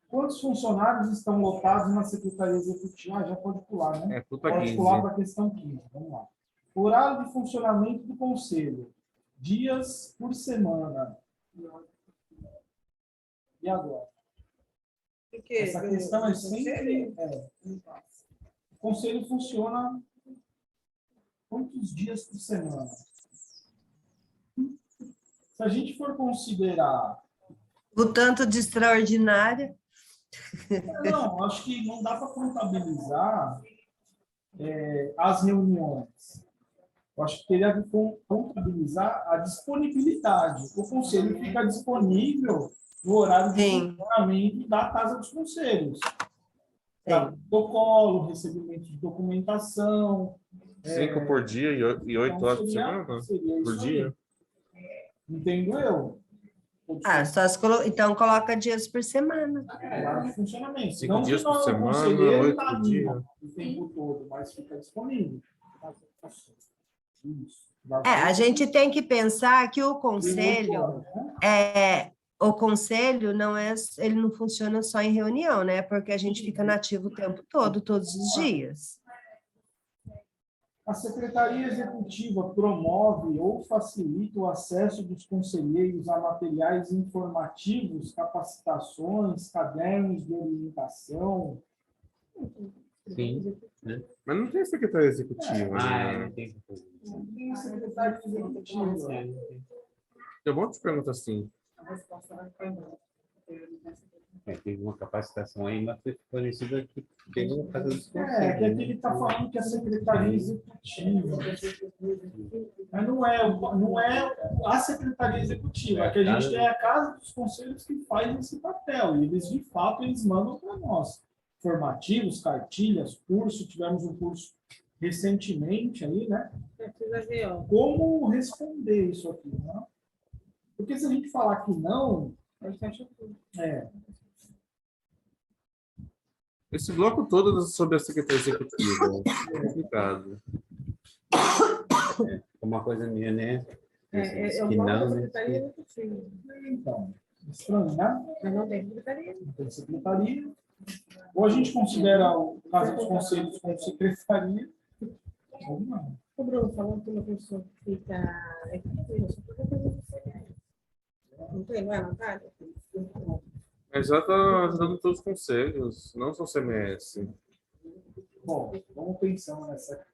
Quantos funcionários estão lotados na Secretaria Executiva? Ah, já pode pular, né? Pode pular para a questão 15. Vamos lá. Horário de funcionamento do Conselho. Dias por semana. E agora? Porque Essa questão é sempre... o conselho funciona quantos dias por semana? Se a gente for considerar... O tanto de extraordinária. Não, acho que não dá para contabilizar as reuniões. Eu acho que teria que contabilizar a disponibilidade. O conselho fica disponível no horário de funcionamento da Casa dos Conselhos. Protocolo, recebimento de documentação. 5 por dia e 8 então horas por seria semana? Por isso dia? aí. Entendo eu. Então coloca dias por semana. Horário de funcionamento. 5 Não dias que por o semana, conselheiro 8 tá por ali dia. o tempo todo, mas fica disponível. Isso. A gente tem que pensar que o conselho ele não funciona só em reunião, né? Porque a gente fica nativo o tempo todo, todos os dias. A Secretaria Executiva promove ou facilita o acesso dos conselheiros a materiais informativos, capacitações, cadernos de orientação. Sim. Né? Mas não tem secretaria executiva. Não Né? tem. Não tem a Secretaria Executiva. Eu vou te perguntar assim. Teve uma capacitação aí, mas foi fornecida aqui pela Casa dos Que Conselhos. aqui ele está falando que é a Secretaria Executiva. Mas não é a Secretaria Executiva. Que a gente tem a Casa dos Conselhos que faz esse papel. E eles, de fato, eles mandam para nós. Formativos, cartilhas, curso. Tivemos um curso recentemente aí, né? Como responder isso aqui, né? Porque se a gente falar que não... Esse bloco todo sobre a secretaria executiva é complicado. Uma coisa minha, né? É Que uma não, né? secretaria executiva. Então, estranho, né? Mas não tem secretaria. Não tem secretaria. Ou a gente considera o caso dos conselhos como secretaria, ou não. O Bruno falou que uma pessoa que fica efetiva, só porque tem que ser. Não tem, não é, Natália? Mas já está ajudando todos os conselhos, não só o CMS. Bom, vamos pensando nessa.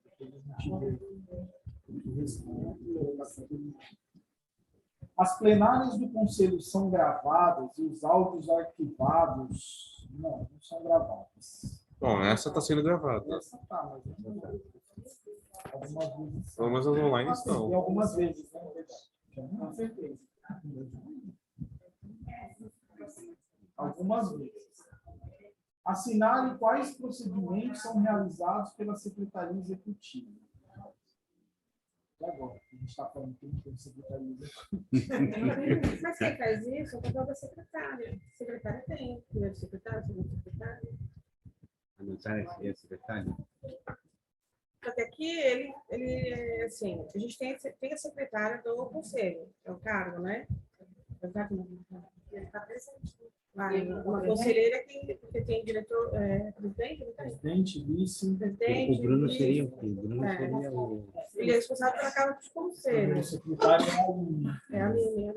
As plenárias do conselho são gravadas e os áudios arquivados. Não são gravadas. Bom, essa está sendo gravada. Essa tá, mas algumas vezes. Pelo menos as online estão. E algumas vezes, né? Com certeza. Algumas vezes. Assinale quais procedimentos são realizados pela Secretaria Executiva. E agora? A gente está falando que não tem Secretaria Executiva. Mas quem faz isso é o papel da secretária. A secretária tem. Primeiro secretário, segundo secretário. Anotar esse secretário? Só que aqui, ele assim, a gente tem a secretária do conselho, é o cargo, né? Ele está presente. Uma conselheira que tem diretor, presidente, não tem? Presidente, vice-presidente. O Bruno seria o quê? O Bruno seria o... Ele é responsável pela Casa dos O Conselhos. secretário É a Aline,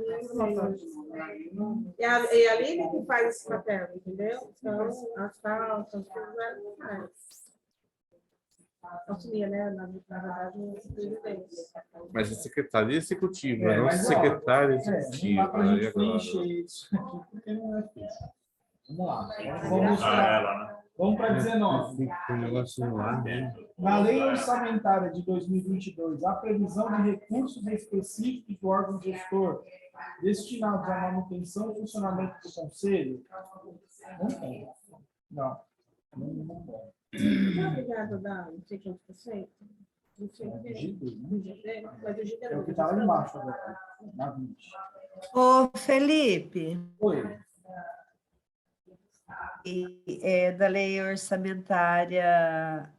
E a Aline que faz esse papel, entendeu? Então, as faltas, tudo ela faz. Auxilia, né? Na verdade, o presidente. Mas é secretaria executiva, não mas, secretária não dá executiva. para a Aí gente agora. preencher isso aqui, porque não é fácil. Vamos lá. Vamos para 19. Tem um negócio no ar, né? Na Lei Orçamentária de 2022, há previsão de recursos específicos do órgão gestor destinados à manutenção e funcionamento do Conselho? Não tem. Não tem. Obrigada, da não sei quantos por cento. Não sei o que. Mas o GD É o que está lá embaixo agora, na 20. Ô, Felipe, Oi. da lei orçamentária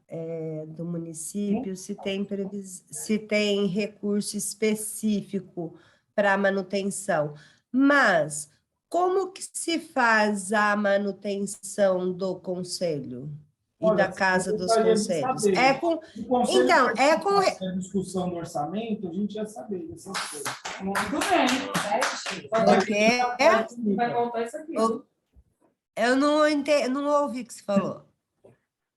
do município, se tem recurso específico para manutenção. Mas como que se faz a manutenção do conselho e Olha, da Casa dos gostaria de conselhos? saber. É com... O conselho Então, vai com... a discussão do orçamento, a gente ia saber dessas coisas. Muito bem. O quê? Vai voltar isso aqui. Eu não entendi, não ouvi o que você falou.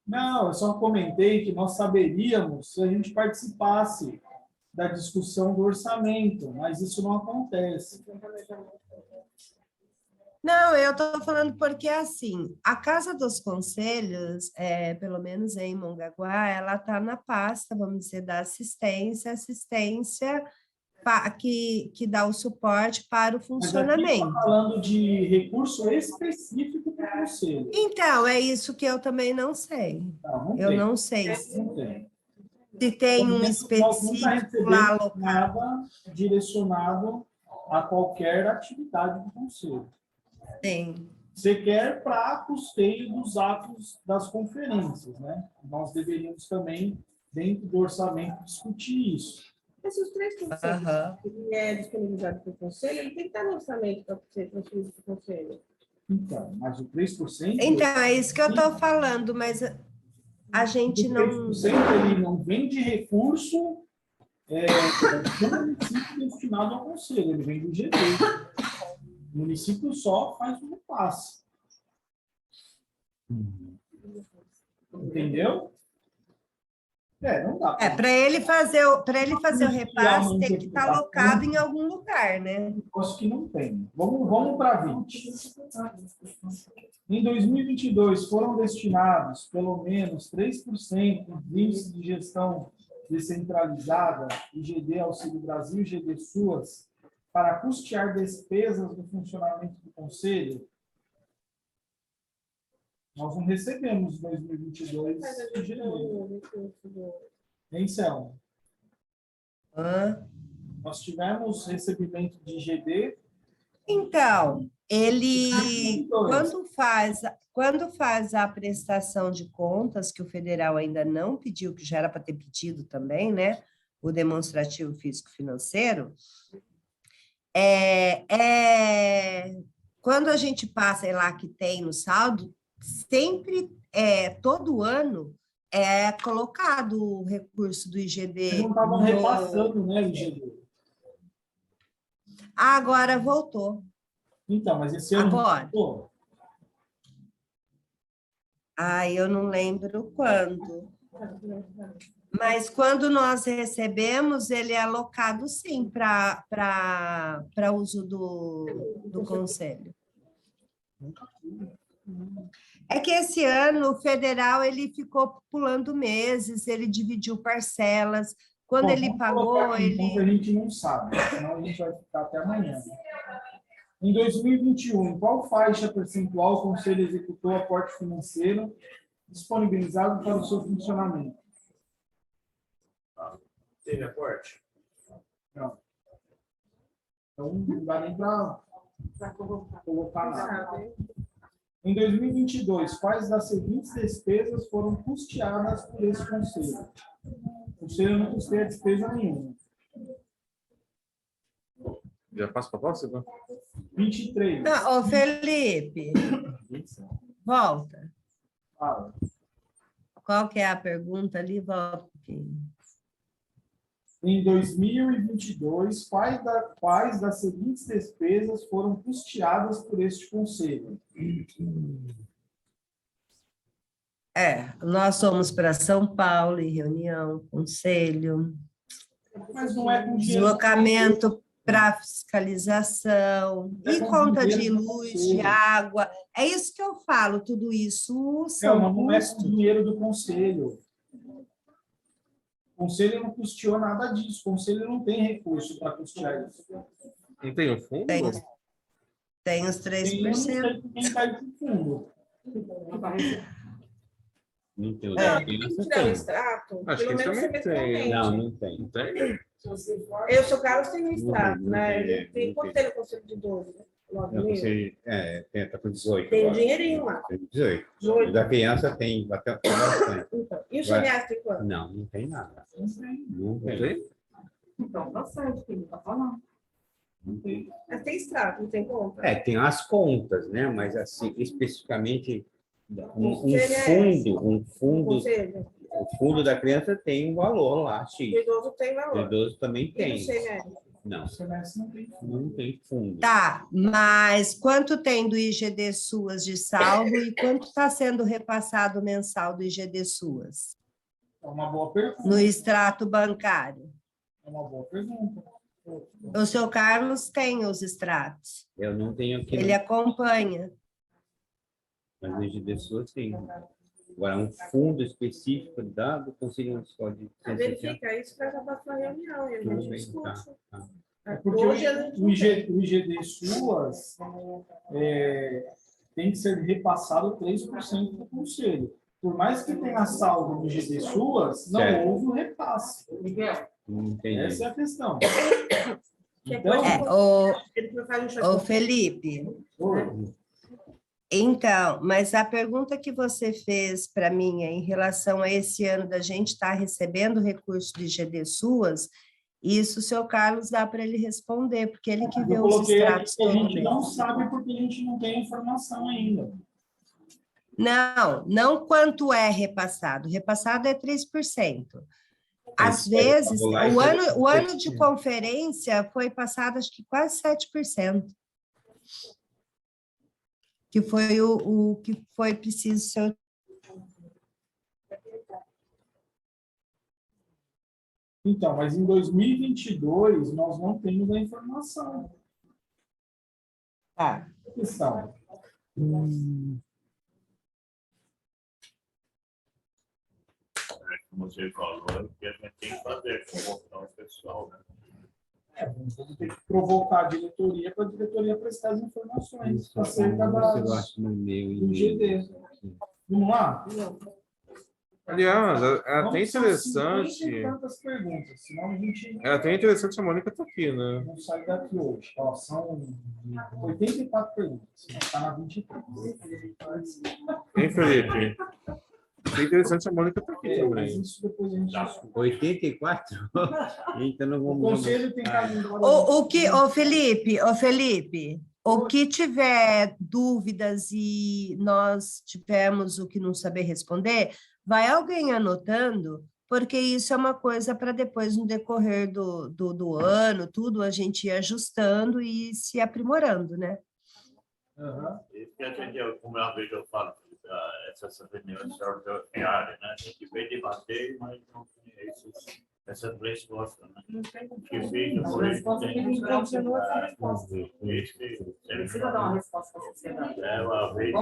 Não, eu só comentei que nós saberíamos se a gente participasse da discussão do orçamento, mas isso não acontece. Não, eu estou falando porque, assim, a Casa dos Conselhos, pelo menos em Mongaguá, ela está na pasta, vamos dizer, da assistência que dá o suporte para o Mas aqui funcionamento. está falando de recurso específico para o conselho. Então, é isso que eu também não sei. Não Eu tem. não sei Não tem. se tem um Nós não específico está recebendo lá alocado. nada direcionado a qualquer atividade do conselho. Tem. Você quer para custeio dos atos das conferências, né? Nós deveríamos também, dentro do orçamento, discutir isso. Mas se os 3% que é disponibilizado para o conselho, ele tem que estar no orçamento para ser transferido para o conselho. Então, mas o 3%... Então, é isso que eu estou falando, mas a gente não... O 3% ele não vem de recurso do município destinado ao conselho, ele vem do GD. O município só faz o repasse. Entendeu? Não dá. Para ele fazer o repasse, tem que estar alocado em algum lugar, né? Acho que não tem. Vamos para 20. Em 2022, foram destinados pelo menos 3% dos índices de gestão descentralizada, IGD Auxílio Brasil, IGD SUAS, para custear despesas do funcionamento do Conselho. Nós não recebemos em 2022 IGD. Hein, Selma? Nós tivemos recebimento de IGD. Então, ele, quando faz a prestação de contas, que o federal ainda não pediu, que já era para ter pedido também, né? O demonstrativo físico-financeiro, quando a gente passa lá que tem no saldo, sempre, todo ano, é colocado o recurso do IGD. Eles não estavam repassando, né, o IGD? Agora voltou. Então, mas esse ano agora voltou? Eu não lembro quando. Mas quando nós recebemos, ele é alocado, sim, para uso do conselho. É que esse ano o federal ele ficou pulando meses, ele dividiu parcelas. Quando ele pagou, ele... A gente não sabe, senão a gente vai ficar até amanhã. Em 2021, em qual faixa percentual o Conselho executou aporte financeiro disponibilizado para o seu funcionamento? Teve aporte? Não. Então, não dá nem para colocar nada. Em 2022, quais das seguintes despesas foram custeadas por esse Conselho? O Conselho não custeia despesa nenhuma. Já passa para a próxima? 23. Não, ô Felipe, volta. Fala. Qual que é a pergunta ali? Volta um pouquinho. Em 2022, quais das seguintes despesas foram custeadas por este Conselho? Nós fomos para São Paulo em reunião, conselho. Mas não é com dinheiro. Deslocamento para fiscalização, e conta de luz, de água. É isso que eu falo, tudo isso são não é com dinheiro do Conselho. O Conselho não custeou nada disso. O Conselho não tem recurso para custear isso. Não tem o fundo? Tem os 3%. Quem está no fundo? Não tem. Tirar o extrato, Acho pelo que menos também tem. semestralmente. Não tem. Não tem? Eu sou Carlos, tem o extrato, Não né? tem, Tem não quanto tem. tem no Conselho de 12? Não, você, tá com 18. Tem um agora. dinheirinho lá. Tem 18. 18. O da criança tem bastante. Então, e o Vai. CNAS tem quanto? Não tem nada. Não tem. Tem? Então, tá certo, que ele tá falando. Não tem. Mas tem extrato, não tem conta? Tem as contas, né? Mas assim, especificamente um fundo, Conselho? o fundo da criança tem um valor lá, X. O idoso tem O valor. idoso também E do tem. CNS? Não, O semestre não tem. não tem fundo. Tá, mas quanto tem do IGD Suas de saldo e quanto está sendo repassado mensal do IGD Suas É uma boa pergunta. no extrato bancário? É uma boa pergunta. O seu Carlos tem os extratos, Eu não tenho aqui, ele acompanha. mas no IGD Suas tem. Agora, um fundo específico do Conselho Municipal de Verifica isso para a próxima reunião, e a Tudo gente bem, discute. tá. É porque Hoje a gente o IGD Suas tem que ser repassado 3% do conselho. Por mais que tenha saldo no IGD Suas, não Certo. houve o repasse. Entendi. Essa é a questão. É, Ele não faz um ô Felipe, então, mas a pergunta que você fez para mim em relação a esse ano da gente estar recebendo recurso de IGD Suas, isso o seu Carlos dá para ele responder, porque ele que vê Eu os coloquei aqui extratos que a todo gente não mês. sabe porque a gente não tem informação ainda. Não quanto é repassado. Repassado é 3%. Às Esse vezes, lá o ano de conferência foi passado, acho que quase 7%. Que foi o que foi preciso ser. Então, mas em 2022, nós não temos a informação. Tá. Questão. Como você falou, é o que a gente tem que fazer, convocar o pessoal, né? Vamos ter que provocar a diretoria para a diretoria prestar as informações acerca Eu acho no meu do GD. Vamos lá? Aliás, é até São 50 interessante. e tantas perguntas, senão a gente É até interessante a Mônica tá aqui, né? não sai daqui hoje. Ó, são 84 perguntas. Está na 23. Hein, Felipe? É interessante a Mônica tá aqui Mas também. isso depois a gente discute. 84? Então não O vamos. conselho tem calendário. Ô Felipe, o que tiver dúvidas e nós tivermos o que não saber responder, vai alguém anotando, porque isso é uma coisa para depois, no decorrer do ano, tudo, a gente ir ajustando e se aprimorando, né? Isso que a gente, como uma vez eu falo, essas reuniões extraordinárias, né? A gente vem debater, mas não tem essas respostas, né? Que fica por isso. Precisa dar uma resposta para a sociedade. Uma vez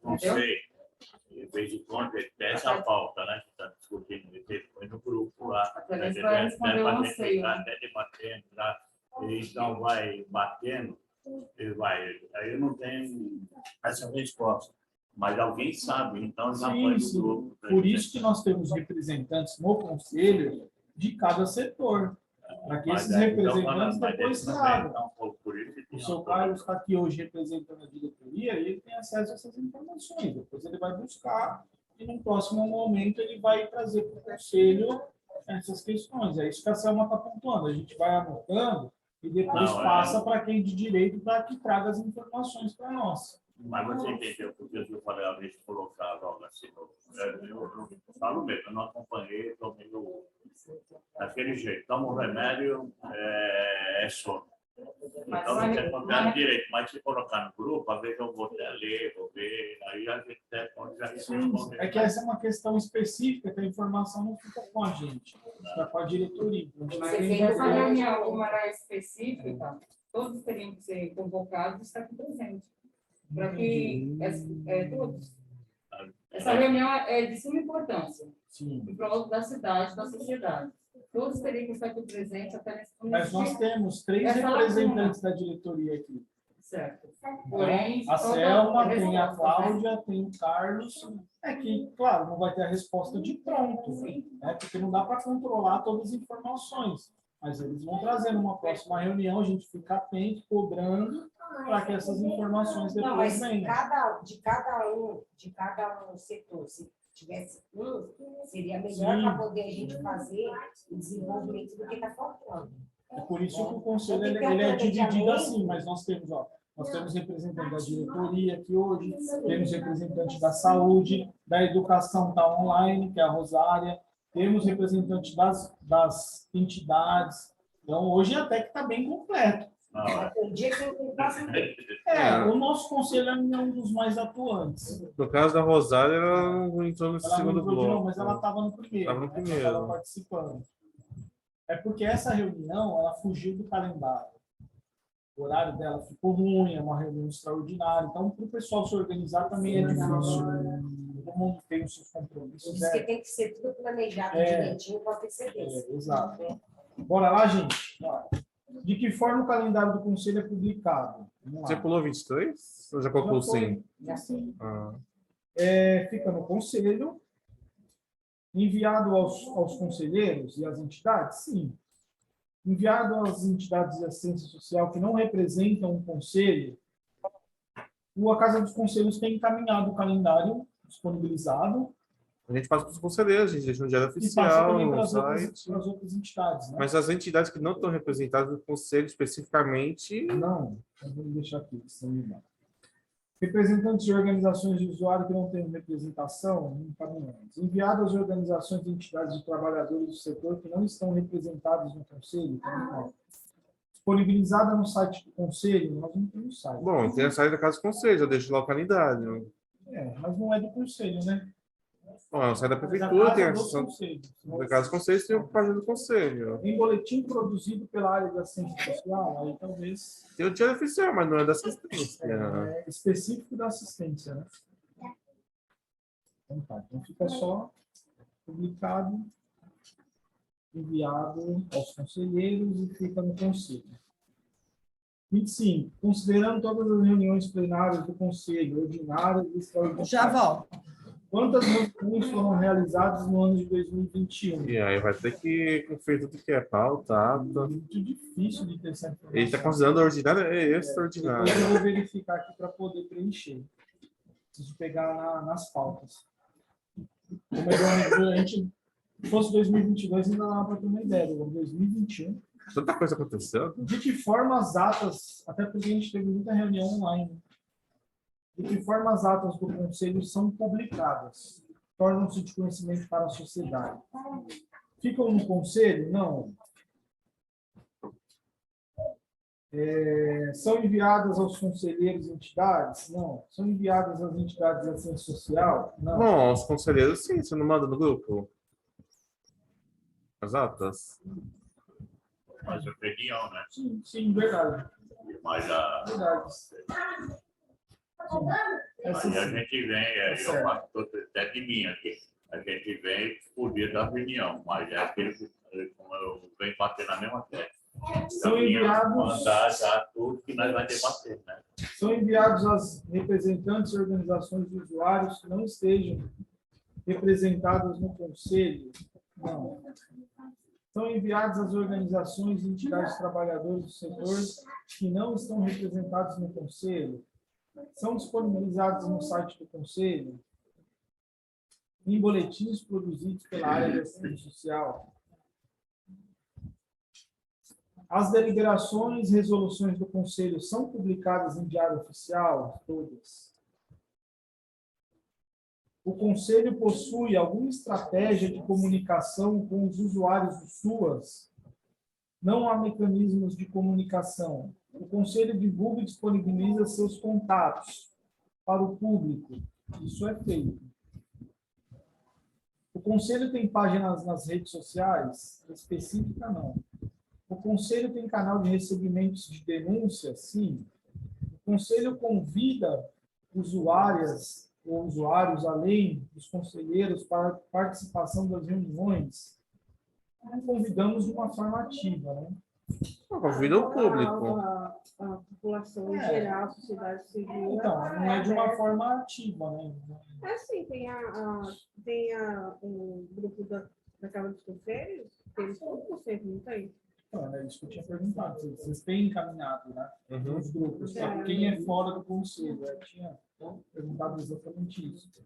não sei. De vez em quando ele tem essa pauta, né? Que está discutindo, ele põe no grupo lá. Até mesmo para responder o anseio. Até debater, então vai batendo, ele vai. Aí eu não tenho essa resposta. Mas alguém sabe, então já põe no grupo. Por isso que nós temos representantes no conselho de cada setor. Para que esses representantes depois tragam. O seu Carlos está aqui hoje representando a diretoria e ele tem acesso a essas informações. Depois ele vai buscar e no próximo momento ele vai trazer para o conselho essas questões. É isso que a Selma está pontuando. A gente vai anotando e depois passa para quem de direito para que traga as informações para nós. Mas você entendeu porque eu falei a vez de colocar logo assim, eu falo mesmo, eu não acompanhei, tomei daquele jeito, tomo um remédio, é sono. Então não tem contato direito, mas se colocar no grupo, às vezes eu vou até ler, vou ver, aí a gente até pode já responder. É que essa é uma questão específica, que a informação não fica com a gente, fica com a diretoria. Se essa reunião uma área específica, todos teriam que ser convocados e estar aqui presentes. Para que todos. Essa reunião é de suma importância. Sim. Em prol da cidade, da sociedade. Todos teriam que estar aqui presentes até nesse momento. Mas nós temos 3 representantes da diretoria aqui. Certo. Porém, a Selma, tem a Cláudia, tem o Carlos. É que, claro, não vai ter a resposta de pronto, né? Porque não dá para controlar todas as informações. Mas eles vão trazer numa próxima reunião, a gente fica atento, cobrando, para que essas informações Não, mas depois venham. de cada um setor, se tivesse seria melhor Sim. para poder a gente fazer o desenvolvimento do que está faltando. É por isso que o conselho ele é dividido assim, mas nós temos representante da diretoria aqui hoje, temos representante da saúde, da educação está online, que é a Rosária, temos representante das entidades, Então, hoje até que está bem completo. Não, é. O dia que eu passo. O nosso conselho é um dos mais atuantes. No caso da Rosália, ela não entrou nesse Ela não segundo entrou de novo, bloco. mas ela estava no primeiro. Estava no né? Ela primeiro. estava participando. É porque essa reunião, ela fugiu do calendário. O horário dela ficou ruim, é uma reunião extraordinária. Então, para o pessoal se organizar também é difícil. Todo mundo tem os seus compromissos. Diz que tem que ser tudo planejado direitinho com antecedência. Exato. Bora lá, gente. Bora. De que forma o calendário do conselho é publicado? Vamos lá. Você pulou 23? Ou já colocou Já foi. 100? Já sim. Ah. Fica no conselho. Enviado aos conselheiros e às entidades? Sim. Enviado às entidades de assistência social que não representam o conselho, a Casa dos Conselhos tem encaminhado o calendário disponibilizado A gente passa para os conselheiros, a gente deixa no diário e passa oficial, também para no as site. outras entidades. Né? Mas as entidades que não estão representadas no conselho especificamente. Não, vamos deixar aqui, senão representantes de organizações de usuário que não têm representação, encaminhamos. Enviado às organizações e entidades de trabalhadores do setor que não estão representados no conselho, também não. Disponibilizada no site do conselho, nós não temos site. Bom, tem a saída da Casa dos Conselhos, eu deixo lá o calendário. Mas não é do conselho, né? Bom, sai da Mas prefeitura, tem a dos sessão conselhos. da Casa dos Conselhos, tem a página do conselho. Em boletim produzido pela área da assistência social, aí talvez Tem o diário oficial, mas não é da assistência. é específico da assistência, né? Então tá, então fica só publicado, enviado aos conselheiros e fica no conselho. 25. Considerando todas as reuniões plenárias do conselho, ordinárias e extraordinárias. Já volto. Quantas reuniões foram realizadas no ano de 2021? E aí vai ter que conferir tudo que é pautado. Muito difícil de ter essa informação. Ele está considerando a ordinária e extraordinária. Depois eu vou verificar aqui para poder preencher. Preciso pegar nas pautas. Como a gente se fosse 2022, ainda dava para ter uma ideia. Agora, 2021. Tanta coisa acontecendo. De que forma as atas, até porque a gente teve muita reunião online, de que forma as atas do conselho são publicadas, tornam-se de conhecimento para a sociedade. Ficam no conselho? Não. São enviadas aos conselheiros e entidades? Não. São enviadas às entidades de assistência social? Não. Bom, os conselheiros, sim, você não manda no grupo? As atas? Mas opinião, né? Sim, verdade. Mas a. Verdade. Aí a gente vem, eu faço até de mim aqui. A gente vem por dia da reunião, mas é aquele que eu venho bater na mesma tecla. São enviados. Mandar já tudo que nós vamos debater, né? São enviados às representantes e organizações de usuários que não estejam representadas no conselho? Não. São enviados às organizações e entidades de trabalhadores do setor que não estão representados no conselho? São disponibilizados no site do conselho? Em boletins produzidos pela área de assistência social? As deliberações e resoluções do conselho são publicadas em diário oficial? Todas. O conselho possui alguma estratégia de comunicação com os usuários do SUAS? Não há mecanismos de comunicação. O conselho divulga e disponibiliza seus contatos para o público. Isso é feito. O conselho tem páginas nas redes sociais? Específica, não. O conselho tem canal de recebimentos de denúncias? Sim. O conselho convida usuárias ou usuários, além dos conselheiros, para participação das reuniões? Não convidamos de uma forma ativa, né? Convida o público. A população em geral, a sociedade civil. Então, não é de uma forma ativa, né? É sim, tem o grupo da Câmara dos Conselhos, eles todos os conselhos, não tem? Então, é isso que eu tinha perguntado. Vocês têm encaminhado, né? Os grupos. É. Quem é fora do conselho? Eu tinha perguntado exatamente isso.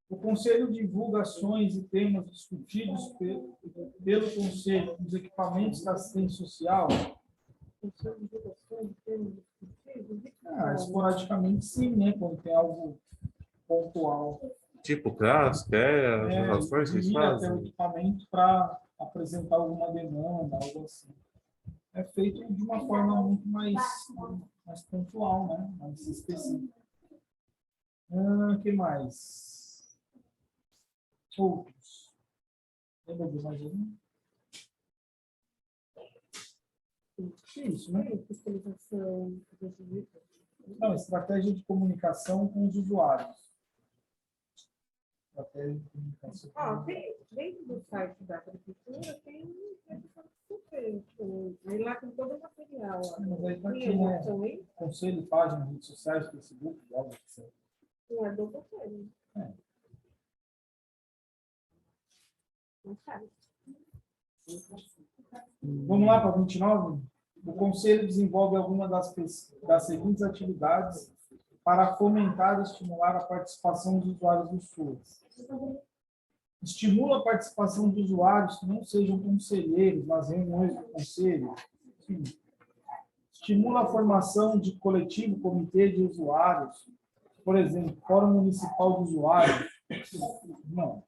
O conselho divulga ações e temas discutidos pelo conselho nos equipamentos da assistência social? Esporadicamente, sim, né? Quando tem algo pontual. Tipo, CRAS, quer as ações que eles ir até o fazem? equipamento para apresentar alguma demanda, algo assim. é feito de uma forma muito mais pontual, né? Mais específica. O que mais? Outros. Lembra de mais algum? Que é isso, né? Não, estratégia de comunicação com os usuários. Estratégia de comunicação. Dentro do site da prefeitura tem aí lá tem todo o material. Mas aí tá aqui, né? Conselho, página, redes sociais, Facebook, blog, etc. Não é do conselho. É. Não sabe. Vamos lá para 29? O Conselho desenvolve alguma das seguintes atividades para fomentar e estimular a participação dos usuários do SUAS. Estimula a participação de usuários que não sejam conselheiros nas reuniões do Conselho. Sim. Estimula a formação de coletivo, comitê de usuários. Por exemplo, Fórum Municipal de Usuários. Não.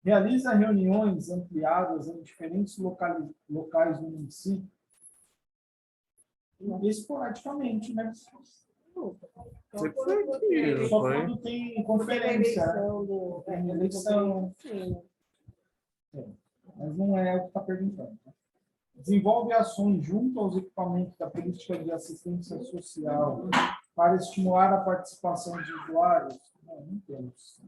Realiza reuniões ampliadas em diferentes locais do município. Esporadicamente, né? Sempre foi aqui, Só foi? quando tem conferência. Tem eleição. Mas não é o que está perguntando. Desenvolve ações junto aos equipamentos da política de assistência social para estimular a participação de usuários. Não temos.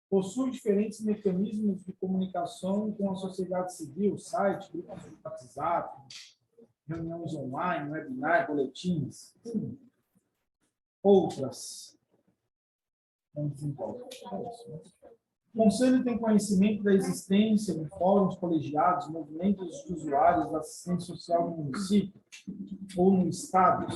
Possui diferentes mecanismos de comunicação com a sociedade civil, site, grupos de WhatsApp, reuniões online, webinar, boletins. Outras. Não desenvolve. O Conselho tem conhecimento da existência de fóruns colegiados, movimentos de usuários da assistência social no município ou no estado.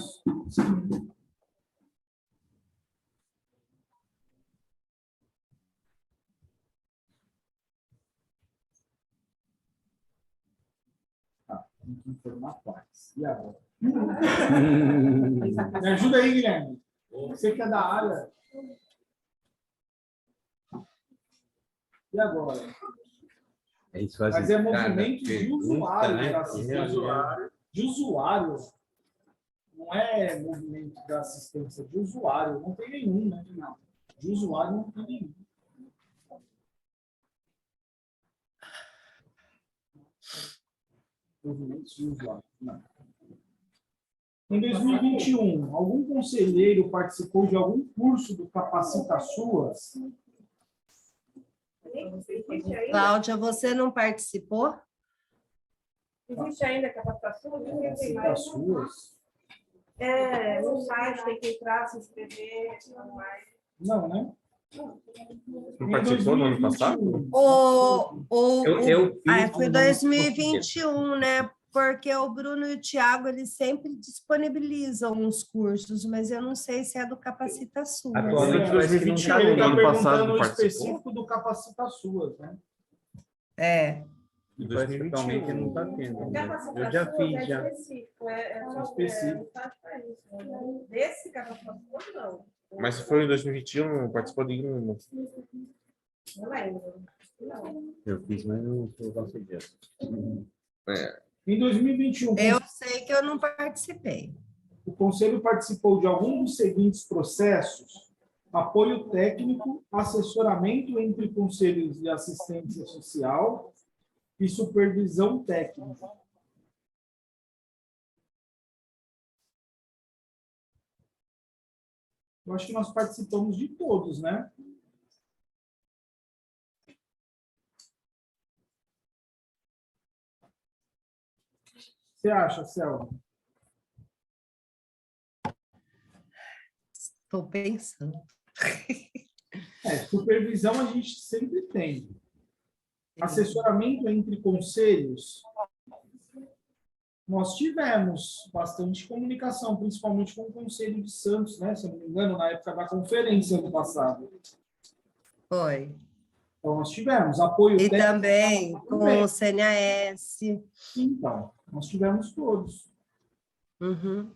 Tem que informar quais. E agora? Me ajuda aí, Guilherme. Você que é da área. E agora? Mas é movimento de usuário, né? da assistência. De usuário. Não é movimento da assistência de usuário. Não tem nenhum, né? Não. De usuário não tem nenhum. Movimentos de usuário. Não. Em 2021, algum conselheiro participou de algum curso do Capacita SUAS? Cláudia, você não participou? Existe ainda capacitação? Capacita SUAS? No site tem que entrar, se inscrever, online. Não, né? Não participou no ano passado? Foi 2021, né? Porque o Bruno e o Thiago, eles sempre disponibilizam os cursos, mas eu não sei se é do Capacita SUAS. Atualmente parece que não está Ele está ano passado perguntando o participou? específico do Capacita SUAS, né? É. E parece que atualmente não está tendo. Né? Eu já fiz, já. Específico, específico. Desse capacitação, não. Mas se foi em 2021, participou de nenhuma. Não lembro. Não. Eu fiz, mas não gosto disso. Em 2021, Eu sei que eu não participei. o Conselho participou de algum dos seguintes processos: apoio técnico, assessoramento entre conselhos de assistência social e supervisão técnica. Eu acho que nós participamos de todos, né? Você acha, Selma? Estou pensando. Supervisão a gente sempre tem. Assessoramento entre conselhos, nós tivemos bastante comunicação, principalmente com o Conselho de Santos, né? Se eu não me engano, na época da conferência ano passado. Foi. Então, nós tivemos apoio E técnico. também com o CNAS. Então, nós tivemos todos. Uhum.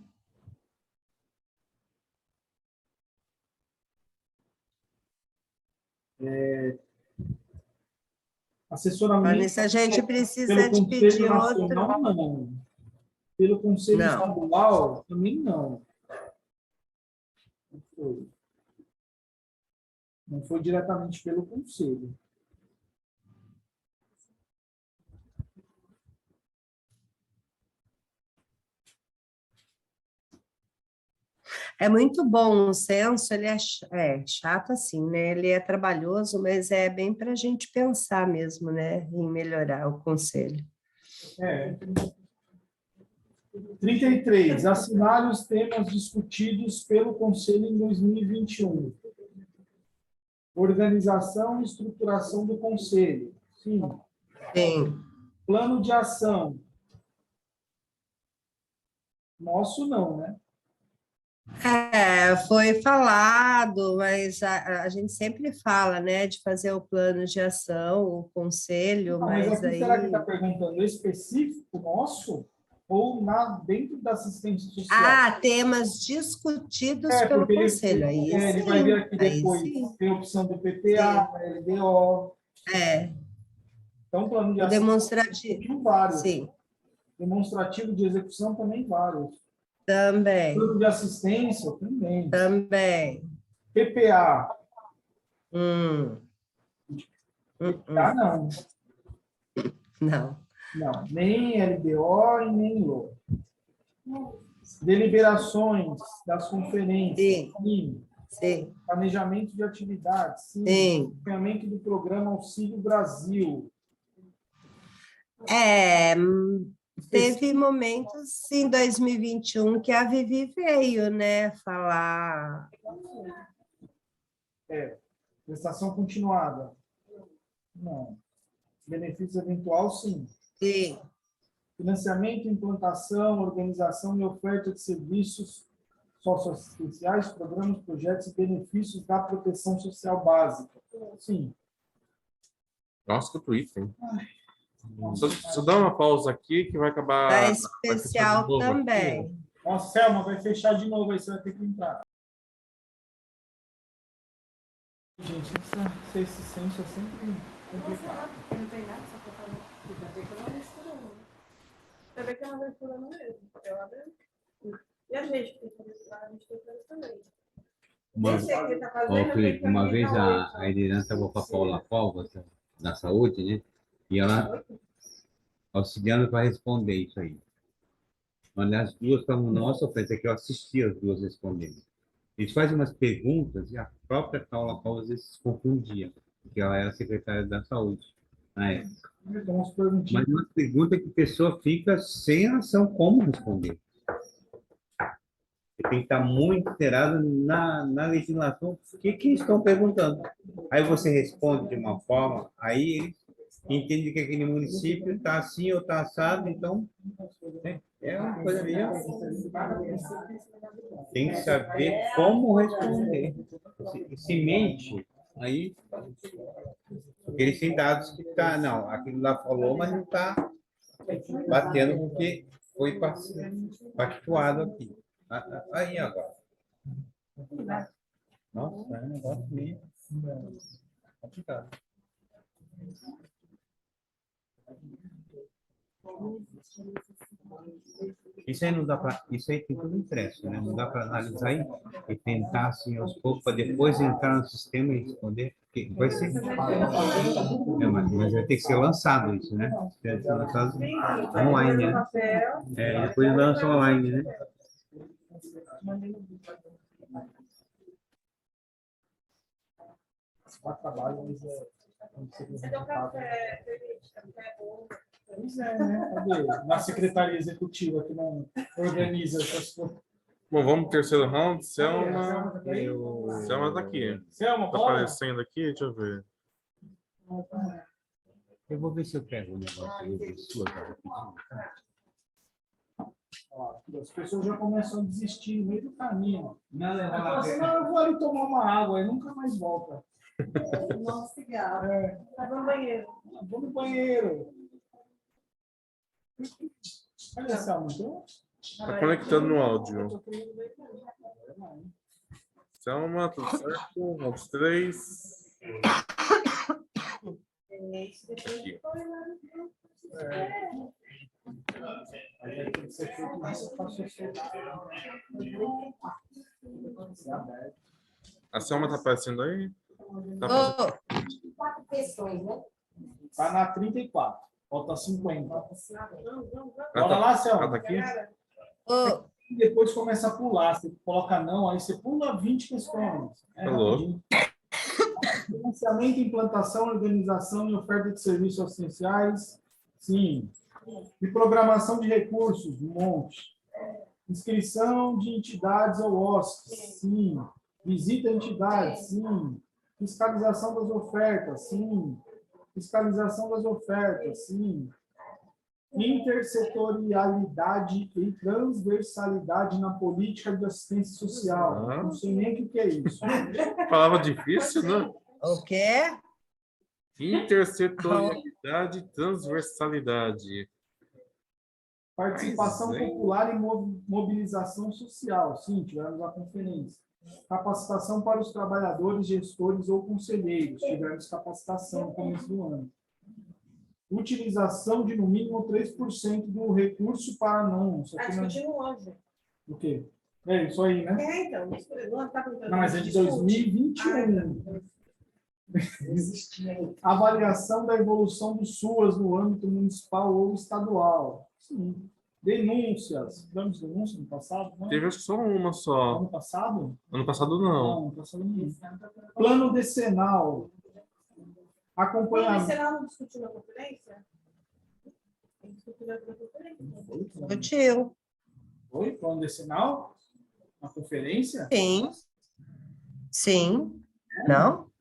Assessoramento. Mas a gente precisa pelo de Conselho pedir Nacional, outro. não. Pelo Conselho Não. Estadual, também não. Não foi. Não foi diretamente pelo Conselho. É muito bom o censo, ele é chato assim, né? Ele é trabalhoso, mas é bem para a gente pensar mesmo, né? Em melhorar o conselho. 33. Assinale os temas discutidos pelo Conselho em 2021. Organização e estruturação do Conselho. Sim. Sim. Plano de ação. Nosso não, né? Foi falado, mas a gente sempre fala, né, de fazer o plano de ação, o conselho, Não, mas mas aqui será que aí... está perguntando específico nosso ou dentro da assistência social? Temas discutidos pelo porque conselho, aí ele sim, vai ver aqui aí depois, sim. tem a opção do PPA, LDO. Então, plano de O ação, demonstrativo, vários. sim. Demonstrativo de execução também vários. Também. Plano de assistência também. Também. PPA. PPA não. Não. Não, nem LDO e nem LO. Deliberações das conferências. Sim. Sim. Planejamento de atividades. Sim. Acompanhamento do programa Auxílio Brasil. Teve momentos em 2021 que a Vivi veio, né, falar. Prestação continuada. Não. Benefício eventual, sim. Sim. Financiamento, implantação, organização e oferta de serviços socioassistenciais, programas, projetos e benefícios da proteção social básica. Sim. Nossa, que tweet, hein? Só dá uma pausa aqui que vai acabar. Da especial também. Aqui. Nossa, Selma, vai fechar de novo aí, você vai ter que entrar. Gente, esse censo é sempre complicado. Não tem nada, só para falar. Ainda bem que eu não misturando. Ainda bem que eu não misturando mesmo. Eu abro. E a gente tem que fazer a gente tem que fazer também. Felipe, uma vez a Irina estava com a Paula Covas, da saúde, né? E ela auxiliando para responder isso aí. As duas estavam na nossa frente, que eu assisti as duas respondendo. Eles fazem umas perguntas e a própria Paula Covas às vezes se confundia, porque ela era secretária da saúde na época. Mas uma pergunta que a pessoa fica sem ação como responder. Você tem que estar muito inteirado na legislação, o que estão perguntando. Aí você responde de uma forma, aí eles entendem que aquele município está assim ou está assado, então é uma coisa meio... Tem que saber como responder. Se mente, aí... Porque eles têm dados que está... Não, aquilo lá falou, mas não está batendo com o que foi pactuado aqui. Aí agora. Nossa, é um negócio meio complicado. Isso aí não dá para. Isso aí tem tudo impresso, né? Não dá para analisar e tentar assim aos poucos para depois entrar no sistema e responder. Porque vai ser. Mas vai ter que ser lançado isso, né? Deve ser lançado online, né? Depois lança online, né? Trabalho, mas Você deu café, café bom. Pois é, né? Cadê? Na secretaria executiva que não organiza essas coisas. Bom, vamos pro terceiro round. Selma. Selma tá aqui. Selma, tá aparecendo aqui, deixa eu ver. Eu vou ver se eu pego o negócio sua. As pessoas já começam a desistir no meio do caminho. Não, eu vou ali tomar uma água e nunca mais volta. Nossa, cigarro. Vai no banheiro. Vou no banheiro. Olha só, então. Tá conectando no áudio. Selma, tudo certo? Round 3. esse depois Aqui. foi lá. Aí tem que ser feito isso para ser A Selma tá aparecendo aí? Tá aparecendo. Ô, 4 questões, né? Está na 34. Falta 50. Ela Bora lá, tá Selma. aqui? ô, E depois começa a pular. Você coloca não, aí você pula 20 questões. Tá louco. Rapidinho. Financiamento, implantação, organização e oferta de serviços assistenciais. Sim. E programação de recursos, um monte. Inscrição de entidades ao OSC. Sim. Visita a entidades. Sim. Fiscalização das ofertas. Sim. Fiscalização das ofertas. Sim. Intersetorialidade e transversalidade na política de assistência social. Ah. Não sei nem o que é isso. Palavra difícil, né? o quê? Intersetorialidade e transversalidade. Participação Pois é. popular e mobilização social. Sim, tivemos a conferência. Capacitação para os trabalhadores, gestores ou conselheiros. Tivemos capacitação no começo do ano. Utilização de no mínimo 3% do recurso para não. Isso Tá aqui não é- discutindo hoje. O quê? É isso aí, né? É, então, não tá perguntando. Não, mas é de Discute. 2021. Avaliação da evolução do SUAS no âmbito municipal ou estadual. Sim. Denúncias. Tivemos denúncia no passado? Não? Teve acho que só uma só. Ano passado? Ano passado não. Não, ano passado não. Plano decenal. Mas Acompanhamento. será não discutiu na conferência? Discutiu na conferência. Discutiu. Oi? Plano decenal? Na conferência? Sim. Sim. Não?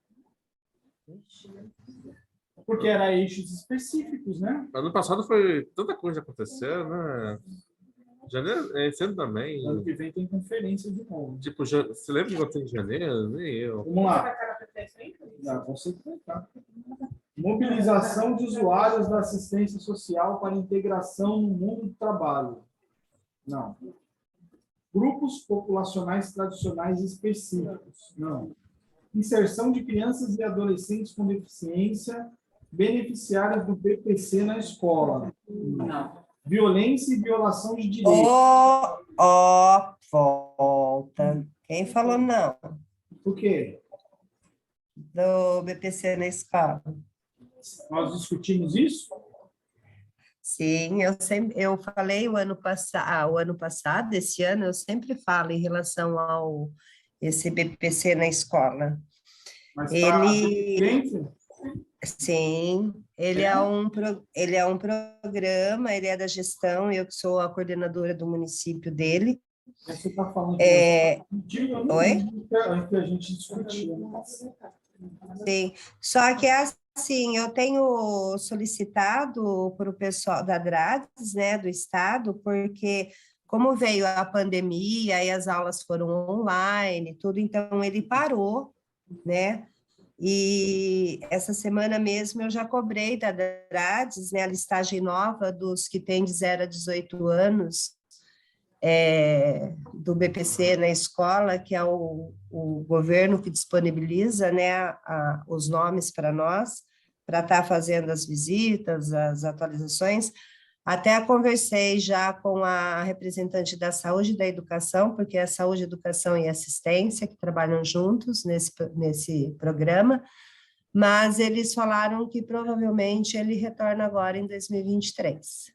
Porque era eixos específicos, né? Ano passado foi tanta coisa acontecendo, né? Janeiro, esse ano também. Ano que vem tem conferência de novo. Tipo, você lembra de quando tem em janeiro? Nem eu. Vamos lá. Vai cara preferência aí? Não, você que vai estar. Mobilização de usuários da assistência social para integração no mundo do trabalho. Não. Grupos populacionais tradicionais específicos. Não. Inserção de crianças e adolescentes com deficiência, beneficiários do BPC na escola. Não. Violência e violação de direitos. Volta. Quem falou não? O quê? Do BPC na escola. Nós discutimos isso? Sim, eu falei o ano passado, esse ano, eu sempre falo em relação ao esse BPC na escola. Mas Ele, sim, ele é um programa, ele é da gestão, eu que sou a coordenadora do município dele. Você está falando Oi? que a gente discutiu. Sim, só que é assim, eu tenho solicitado para o pessoal da DRADES, né, do estado, porque como veio a pandemia e as aulas foram online, tudo, então ele parou, né? E essa semana mesmo eu já cobrei da DRADES, né, a listagem nova dos que têm de 0 a 18 anos, do BPC na escola, que é o governo que disponibiliza, né, os nomes para nós, para estar fazendo as visitas, as atualizações. Até conversei já com a representante da saúde e da educação, porque é saúde, educação e assistência que trabalham juntos nesse programa, mas eles falaram que provavelmente ele retorna agora em 2023.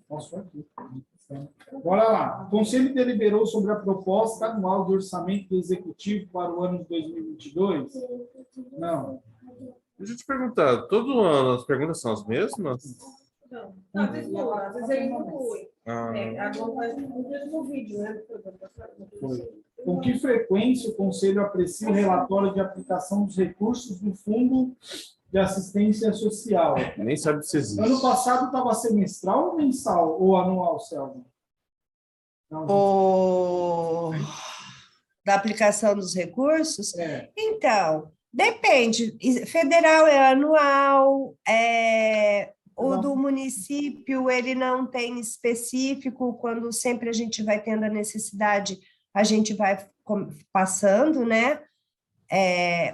Posso aqui. Bora lá. O Conselho deliberou sobre a proposta anual de orçamento do Executivo para o ano de 2022? Não. Deixa eu te perguntar, todo ano as perguntas são as mesmas? Não, às vezes não, às vezes ele inclui. Ah, Agora faz um mesmo vídeo, né? Com que frequência o Conselho aprecia o relatório de aplicação dos recursos do Fundo de Assistência Social? nem sabe se existe. Ano passado estava semestral ou mensal ou anual, Selma? Não, da aplicação dos recursos? Então, depende. Federal é anual, o do município ele não tem específico, quando sempre a gente vai tendo a necessidade, a gente vai passando, né?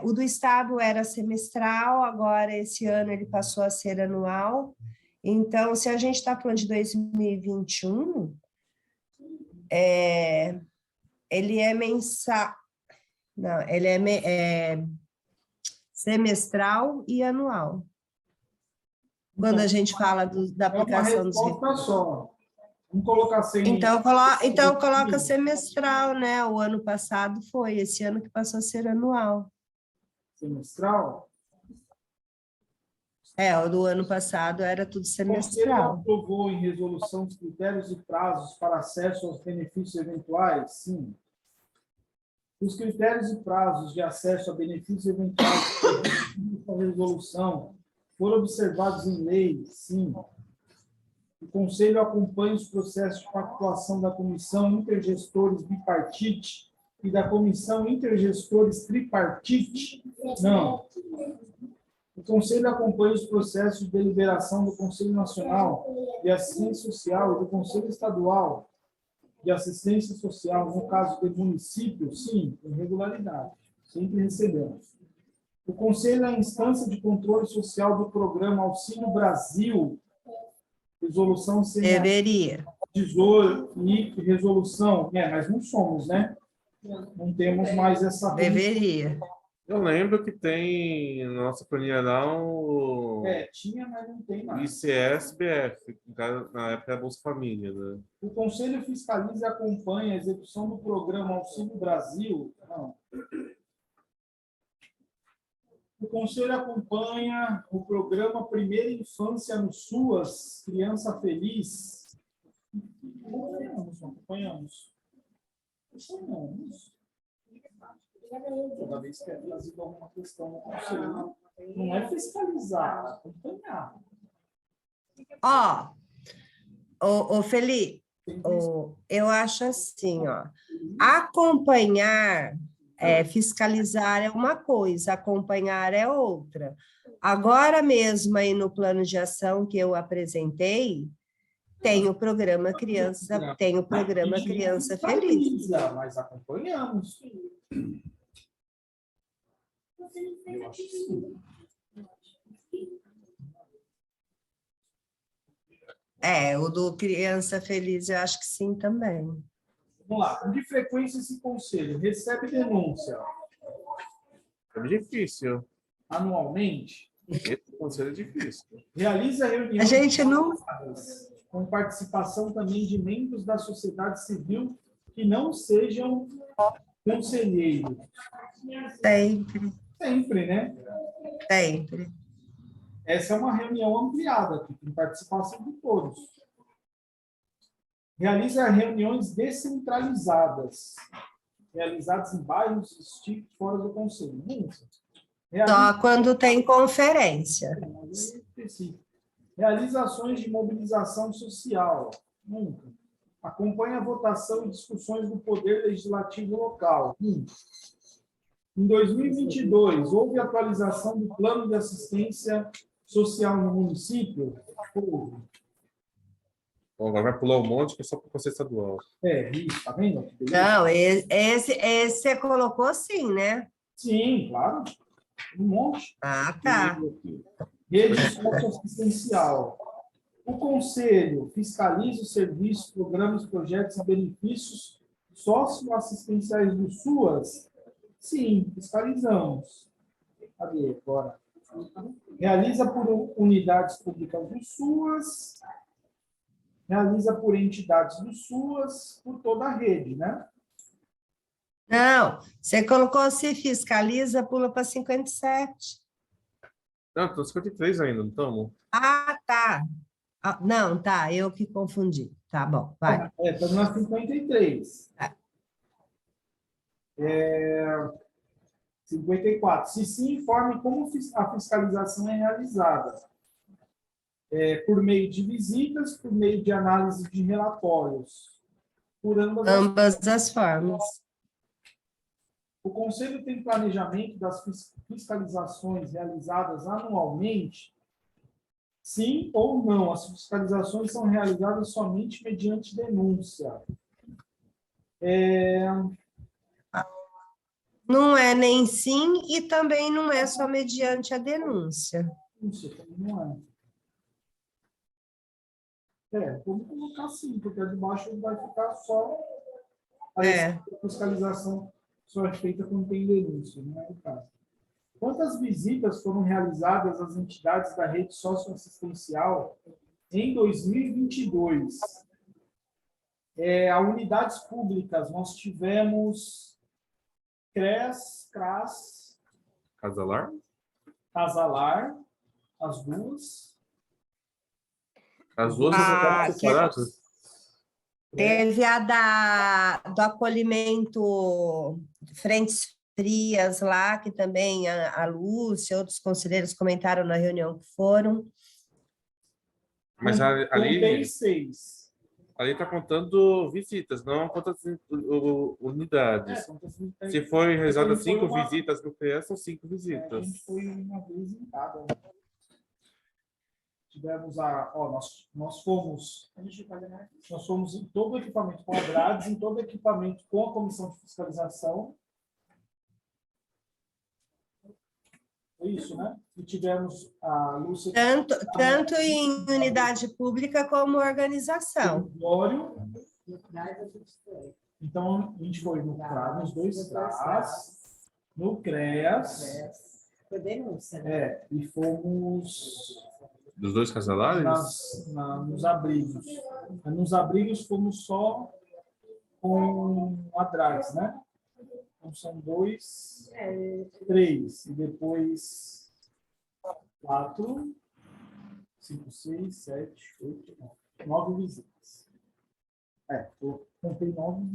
O do Estado era semestral, agora esse ano ele passou a ser anual. Então, se a gente está falando de 2021, ele é mensal, não, ele é semestral e anual. Quando a gente fala da aplicação dos recursos. Só. Vamos colocar assim. Então, coloca semestral, né? O ano passado foi, esse ano que passou a ser anual. Semestral? O do ano passado era tudo O Conselho semestral. aprovou em resolução os critérios e prazos para acesso aos benefícios eventuais? Sim. Os critérios e prazos de acesso a benefícios eventuais da resolução foram observados em lei? Sim. O Conselho acompanha os processos de pactuação da Comissão Intergestores Bipartite e da Comissão Intergestores Tripartite? Não. O Conselho acompanha os processos de deliberação do Conselho Nacional de Assistência Social e do Conselho Estadual de Assistência Social, no caso do município? Sim, com regularidade. Sempre recebemos. O Conselho é a instância de controle social do programa Auxílio Brasil, resolução Deveria. 18 e resolução, mas não somos, né? Não temos mais essa... Deveria. Eu lembro que tem na nossa planilha lá o tinha, mas não tem mais. ICS-BF, na época da Bolsa Família, né? O Conselho fiscaliza e acompanha a execução do programa Auxílio Brasil? Não. O Conselho acompanha o programa Primeira Infância no SUAS, Criança Feliz? Acompanhamos. Toda vez que é trazido alguma questão no Conselho, não é fiscalizar, é acompanhar. Felipe, eu acho assim, acompanhar, fiscalizar é uma coisa, acompanhar é outra. Agora mesmo aí no plano de ação que eu apresentei, tem o programa Criança Feliz. Mas acompanhamos. Eu acho que sim. O do Criança Feliz, eu acho que sim também. Vamos lá. Com que frequência esse conselho recebe denúncia? É difícil. Anualmente? Esse conselho é difícil. Realiza reuniões A gente não... com participação também de membros da sociedade civil que não sejam conselheiros. Sempre. Sempre, né? Sempre. Essa é uma reunião ampliada, que tem participação de todos. Realiza reuniões descentralizadas, realizadas em bairros distintos fora do conselho. Só quando tem conferência. Realiza ações de mobilização social. Nunca. Acompanha a votação e discussões do Poder Legislativo local. Nunca. Em 2022, houve atualização do plano de assistência social no município? Houve. Agora vai pular um monte que é só para o Conselho Estadual. Isso, tá vendo? Não, esse você colocou sim, né? Sim, claro. Um monte. Tá. Rede socioassistencial. O Conselho fiscaliza os serviços, programas, projetos e benefícios socioassistenciais do SUAS? Sim, fiscalizamos. Cadê agora? Realiza por unidades públicas do SUAS, realiza por entidades do SUAS, por toda a rede, né? Não, você colocou se fiscaliza, pula para 57. Não, estou 53 ainda, não estamos? Tá. Não, tá, eu que confundi. Tá bom, vai. Estamos na 53. 54. Se sim, informe como a fiscalização é realizada. Por meio de visitas, por meio de análise de relatórios. Por ambas as formas. O Conselho tem planejamento das fiscalizações realizadas anualmente? Sim ou não? As fiscalizações são realizadas somente mediante denúncia. Não é nem sim e também não é só mediante a denúncia. Isso também não é. Vamos colocar assim, porque de baixo vai ficar só a fiscalização só é feita quando tem denúncia, não é o caso. Quantas visitas foram realizadas às entidades da rede socioassistencial em 2022? A unidades públicas, nós tivemos CRES, CRAS, Casalar? Casalar, as duas. As duas são separadas? Teve a do acolhimento Frentes Frias lá, que também a Lúcia e outros conselheiros comentaram na reunião que foram. Mas ali 6. Ali está contando visitas, não quantas unidades. Se foi realizadas 5 visitas no CREAS, são 5 visitas. A gente foi uma vez em cada. Tivemos nós fomos em todo o equipamento com grades, em todo o equipamento com a comissão de fiscalização. É isso, né? E tivemos a Lúcia... Tanto em unidade pública como organização. Então, a gente foi no CRAS, nos 2 CRAS, no CREAS. Foi denúncia, né? E fomos... Dos 2 casalares? Nos abrigos. Nos abrigos fomos só com a DRAS, né? Então, são 2, 3, e depois 4, 5, 6, 7, 8, 9 visitas. Eu contei 9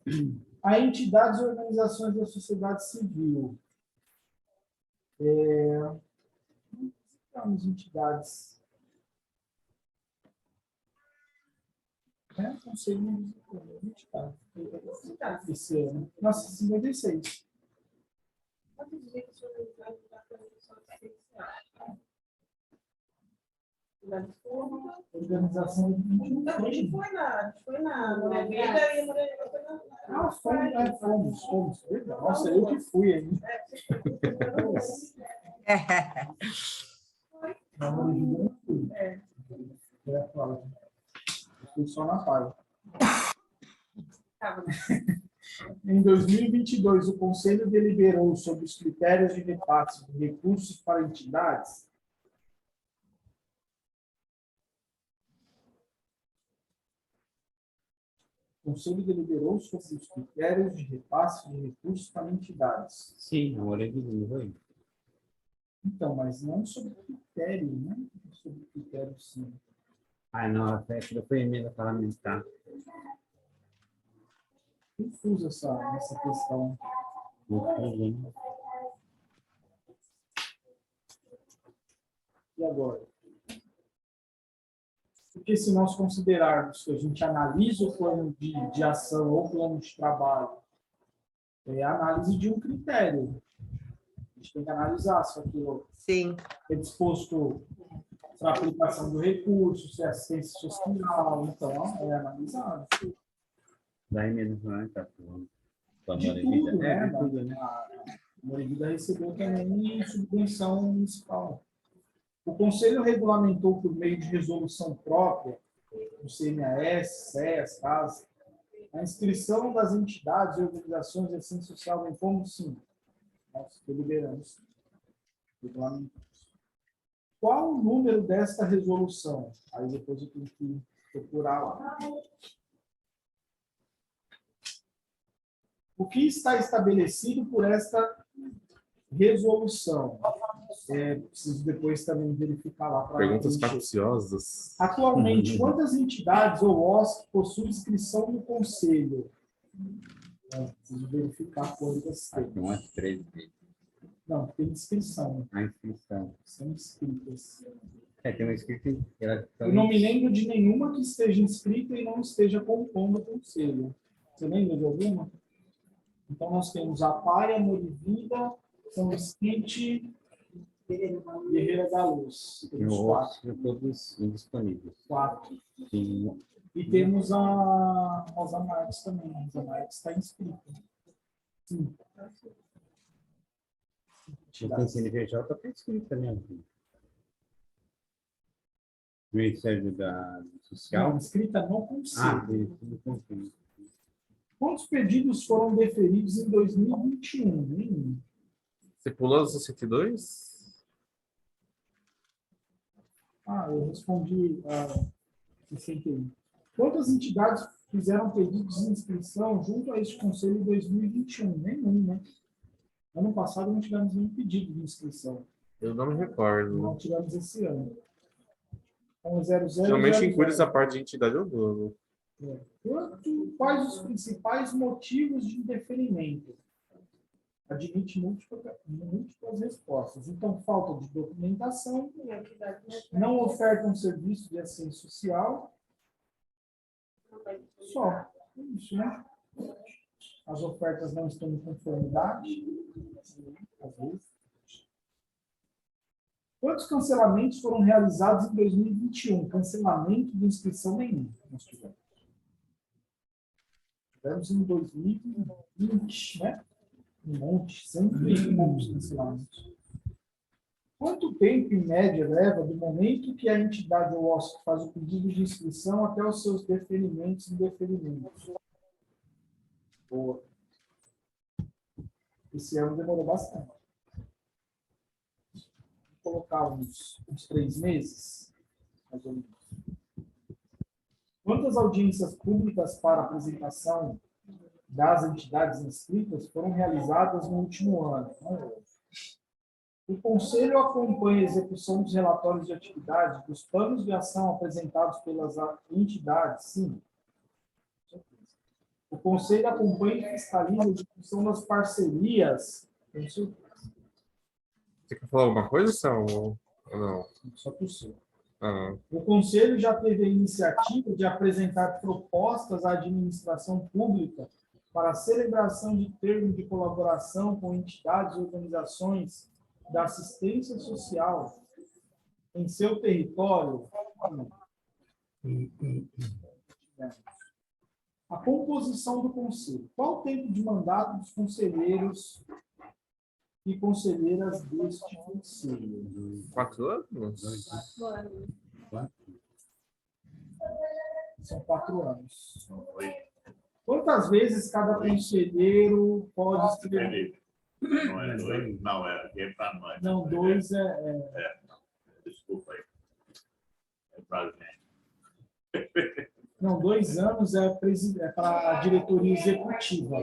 visitas. A entidades e organizações da sociedade civil. As entidades. Não sei nem esse ano. Nossa, 56. Organização de A gente foi na Vida e fomos. Nossa, eu que fui ainda. Não fui. Fui só na Paz. Em 2022, o Conselho deliberou sobre os critérios de repasse de recursos para entidades. O Conselho deliberou sobre os critérios de repasse de recursos para entidades. Sim, o Moreira aí. Então, mas não sobre critério, né? Sobre critério, sim. Não, até que foi emenda parlamentar. Confusa essa questão. E agora? Porque se nós considerarmos que a gente analisa o plano de ação ou plano de trabalho, é a análise de um critério. A gente tem que analisar se aquilo é disposto para aplicação do recurso, se é assistência social, então é analisado. Da emenda parlamentar. De tudo, né? A Moreira recebeu também subvenção municipal. O Conselho regulamentou por meio de resolução própria, do CMAS, CEAS, CAS, a inscrição das entidades e organizações de assistência social em como sim. Nós deliberamos. Regulamentamos. Qual o número desta resolução? Aí depois eu tenho que procurar lá. O que está estabelecido por esta resolução? Preciso depois também verificar lá. Perguntas capciosas. Atualmente, quantas entidades ou OSC possuem inscrição no Conselho? Preciso verificar quantas tem. Tem umas 13. Não, tem inscrição. A inscrição. São inscritas. Tem uma inscrita. Eu não me lembro de nenhuma que esteja inscrita e não esteja compondo o Conselho. Você lembra de alguma? Então, nós temos a Paia, Morivida, São Vicente, Guerreira da Luz. Temos 4. Todos indisponíveis. 4. Sim. E temos a Rosa Marques também. A Rosa Marques está inscrita. Sim. Não tem CNPJ, está escrito, né? Ministério da Social. Não, escrita no conselho. Isso, no conselho. Quantos pedidos foram deferidos em 2021? Nenhum. Você pulou os 62? Eu respondi a 61. Quantas entidades fizeram pedidos de inscrição junto a este conselho em 2021? Nenhum, né? Ano passado não tivemos nenhum pedido de inscrição. Eu não me recordo. Não tivemos esse ano. Então, 00, Geralmente inclui 00. essa parte de entidade ou dono. Quais os principais motivos de indeferimento? Admite múltiplas respostas. Então, falta de documentação, não oferta um serviço de assistência social. Só. Isso, né? As ofertas não estão em conformidade. Às vezes. Quantos cancelamentos foram realizados em 2021? Cancelamento de inscrição nenhum. Nós tivemos. Tivemos em 2020, né? Um monte, sempre muitos cancelamentos. Quanto tempo, em média, leva do momento que a entidade ou OSC faz o pedido de inscrição até os seus deferimentos e indeferimentos? Boa. Esse ano demorou bastante. Vou colocar uns 3 meses, mais ou menos. Quantas audiências públicas para apresentação das entidades inscritas foram realizadas no último ano? O Conselho acompanha a execução dos relatórios de atividade dos planos de ação apresentados pelas entidades? Sim. O Conselho acompanha e fiscaliza a execução das parcerias? Você quer falar alguma coisa, Sal? Ou não? Só possível. Ah. O Conselho já teve a iniciativa de apresentar propostas à administração pública para a celebração de termos de colaboração com entidades e organizações da assistência social em seu território. A composição do Conselho. Qual o tempo de mandato dos conselheiros e conselheiras deste Conselho? 4 anos? 4 anos. São 4 anos. Quantas vezes cada conselheiro pode escrever? Não é 2, não, é para nós. Não, 2 Desculpa aí. É para gente. Não, 2 anos é para a diretoria executiva.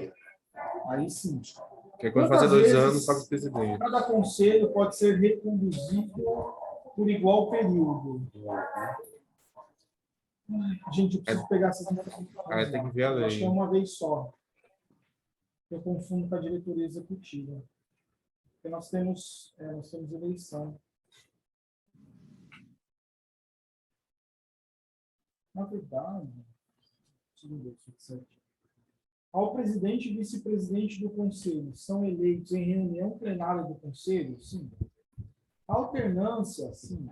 Aí sim. Que é quando fazer 2 anos, só com o presidente. Cada conselho pode ser reconduzido por igual período. Gente, eu preciso pegar essas informações. Tem que ver a lei. Acho que é uma vez só. Eu confundo com a diretoria executiva. Porque nós temos eleição. Na verdade, ao presidente e vice-presidente do Conselho são eleitos em reunião plenária do Conselho? Sim. Alternância? Sim.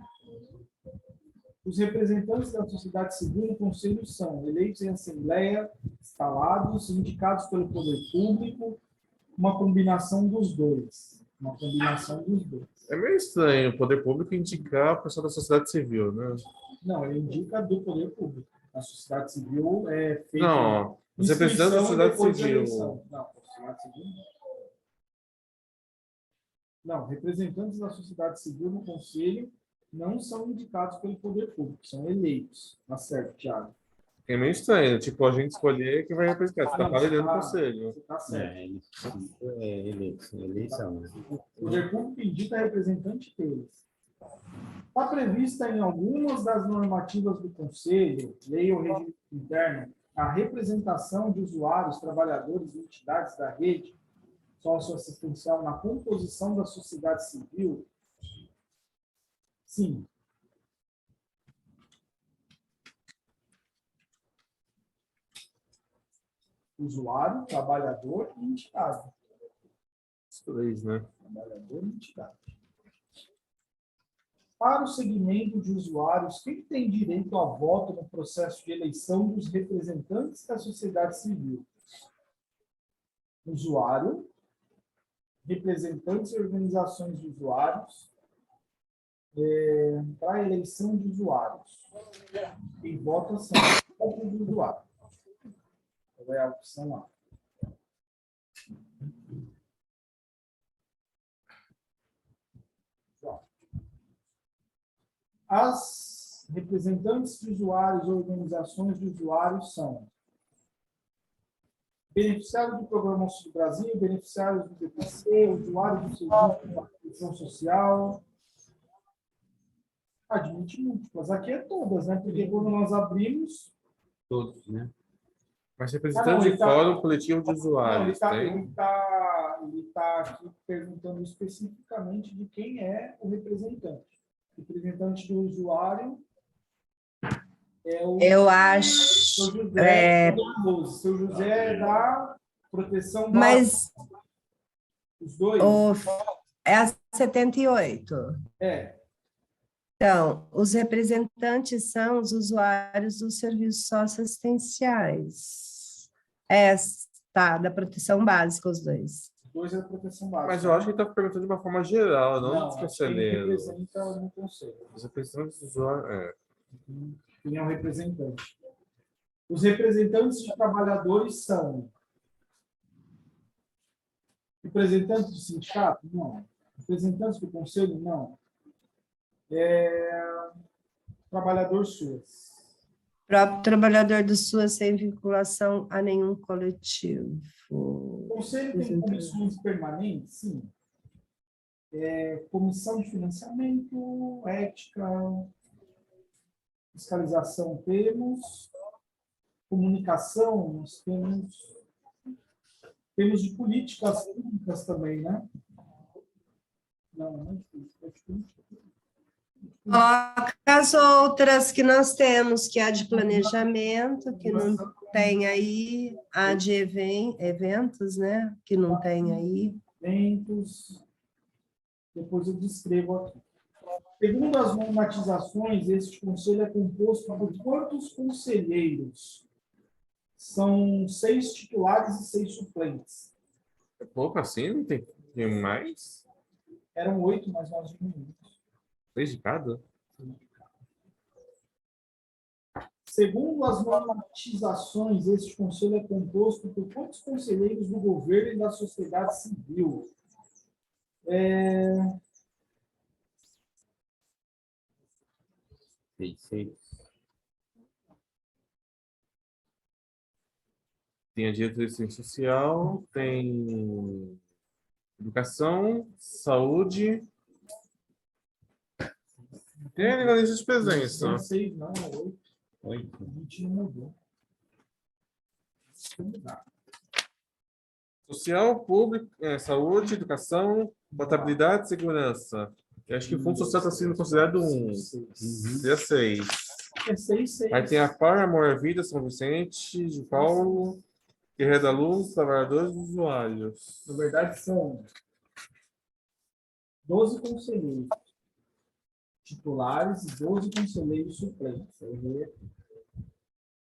Os representantes da sociedade civil no Conselho são eleitos em assembleia, instalados, indicados pelo poder público, uma combinação dos dois. Uma combinação dos dois. É meio estranho o poder público indicar a pessoa da sociedade civil, né? Não, ele indica do poder público. A sociedade civil é feita... Não, os representantes da sociedade civil. Não, sociedade civil não, representantes da sociedade civil no Conselho não são indicados pelo poder público, são eleitos. Tá certo, Thiago? É meio estranho, tipo, a gente escolher quem vai representar. Você está validando o conselho. Você está certo. Eleição. O poder público indica representante deles. Está prevista em algumas das normativas do Conselho, lei ou regime interno, a representação de usuários, trabalhadores e entidades da rede socioassistencial na composição da sociedade civil? Sim. Usuário, trabalhador e entidade. Os 3, né? Trabalhador e entidade. Para o segmento de usuários, quem tem direito a voto no processo de eleição dos representantes da sociedade civil? usuário, representantes e organizações de usuários, para a eleição de usuários. Quem vota são os usuários. Qual é a opção lá? As representantes de usuários ou organizações de usuários são beneficiários do Programa Auxílio Brasil, beneficiários do BPC, usuários do serviço de proteção social. Admite múltiplas. Aqui é todas, né? Porque quando nós abrimos... Todos, né? Mas representante de fórum coletivo de usuários, Não, tem? ele tá aqui perguntando especificamente de quem é o representante. O representante do usuário é o... Eu acho. Seu José, seu José é da proteção básica. Mas Os dois? é a 78. É. Então, os representantes são os usuários dos serviços socioassistenciais. Tá, da proteção básica, os dois. Os dois é da proteção básica. Mas eu acho que ele está perguntando de uma forma geral, não acho que especialista. ele representa no conselho. Os representantes do usuário, Quem é o representante? Os representantes de trabalhadores são representantes do sindicato? Não. Representantes do conselho? Não. Trabalhador SUAS. Próprio trabalhador do SUAS sem vinculação a nenhum coletivo. O conselho tem comissões permanentes? Sim. Comissão de financiamento, ética, fiscalização temos, comunicação, nós temos de políticas públicas também, né? Não é política. As outras que nós temos, que é a de planejamento, que não tem aí, a de eventos, né? Que não tem aí. Eventos. Depois eu descrevo aqui. Segundo as normatizações, este conselho é composto por quantos conselheiros? São 6 titulares e 6 suplentes. É pouco assim? Não tem mais? Eram 8, mas nós diminuímos. 6 de cada? Segundo as normatizações, este conselho é composto por quantos conselheiros do governo e da sociedade civil? Tem a diretoria de assistência social, tem educação, saúde. Tem a legalização de presença. Não sei, não, 8. 8. A gente não mudou. Social, público, saúde, educação, contabilidade e segurança. Eu acho que o Fundo Social está sendo considerado 1. 16. É 6. Aí tem a FAR, Amor à Vida, São Vicente, de Paulo, Guerreiro da Luz, Trabalhadores e Usuários. Na verdade, são 12 conselheiros titulares e 12 conselheiros suplentes.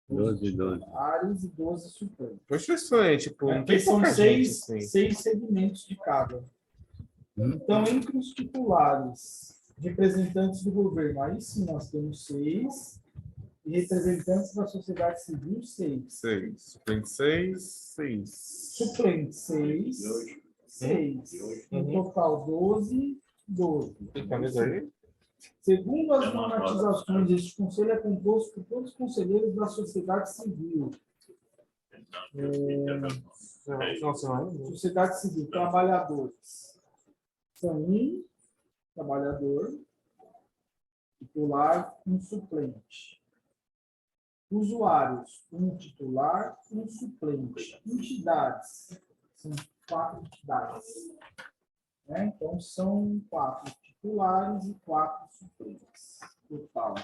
12. Titulares e 12 suplentes. Foi excelente. Tipo, não Aqui tem são pouca gente, assim. 6 segmentos de cada. Então, entre os titulares, representantes do governo, aí sim nós temos 6. E representantes da sociedade civil, 6. 6. Suplente 6, 6. Suplente 6. 6. Em total, 12. Tem camisa aí? Segundo as normatizações, este conselho é composto por todos os conselheiros da sociedade civil. Sociedade civil, trabalhadores. São 1 trabalhador, titular, 1 suplente. Usuários, 1 titular, 1 suplente. Entidades, são 4 entidades. Então, são 4 titulares e 4 suplentes. Total.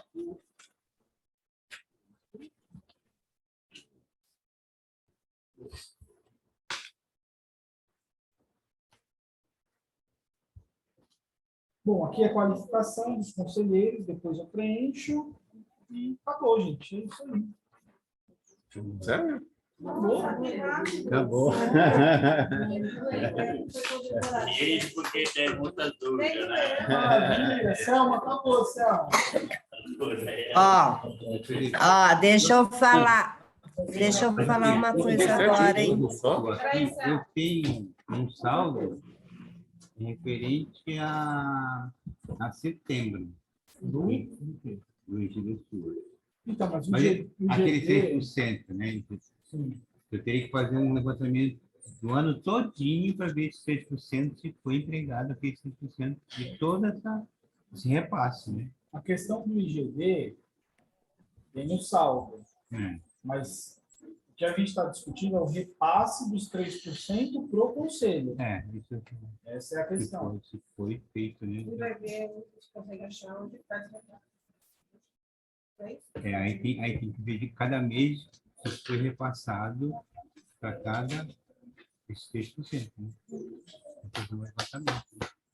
Bom, aqui é a qualificação dos conselheiros, depois eu preencho e acabou, gente. É isso aí. Sério? Acabou. Isso porque tem muitas dúvidas, né? Maravilha, Selma, acabou, Selma. Ó, deixa eu falar uma coisa agora, hein? Eu tenho um saldo referente a setembro do IGD-Sul. Então, mas aquele 6%, né? Eu teria que fazer um levantamento do ano todinho para ver se 6% se foi empregado, aquele 6% de todo esse repasse, né? A questão do IGD tem um saldo, mas o que a gente está discutindo é o repasse dos 3% para o conselho. Isso essa é a questão. Se foi feito, né? Ele vai ver, se consegue achar onde está descontado. Aí tem que ver de cada mês se foi repassado para cada esse 3%. Né?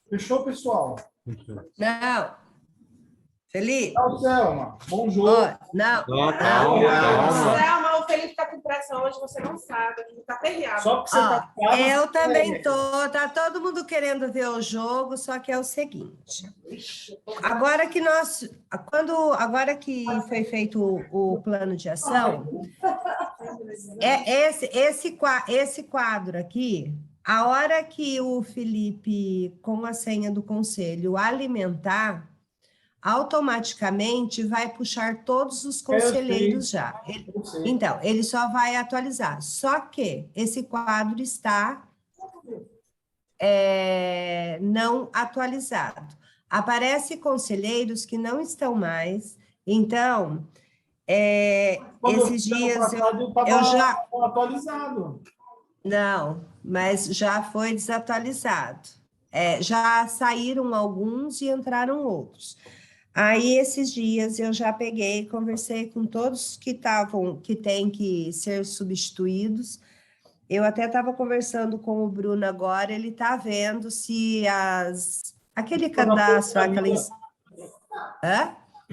Fechou, pessoal? Fechou. Não. Felipe. Tchau, Selma. Bom jogo. Não. Selma, o Felipe está com pressa hoje, você não sabe, ele está aperreado. Só porque você está eu também tô. Tá todo mundo querendo ver o jogo, só que é o seguinte. Agora que foi feito o plano de ação, esse quadro aqui, a hora que o Felipe, com a senha do conselho, alimentar, automaticamente vai puxar todos os conselheiros já. Então, ele só vai atualizar. Só que esse quadro está não atualizado. Aparece conselheiros que não estão mais. Então, esses dias eu já... atualizado. Não, mas já foi desatualizado. Já saíram alguns e entraram outros. Aí, esses dias, eu já peguei e conversei com todos que têm que ser substituídos. Eu até estava conversando com o Bruno agora, ele está vendo se aquele cadastro... A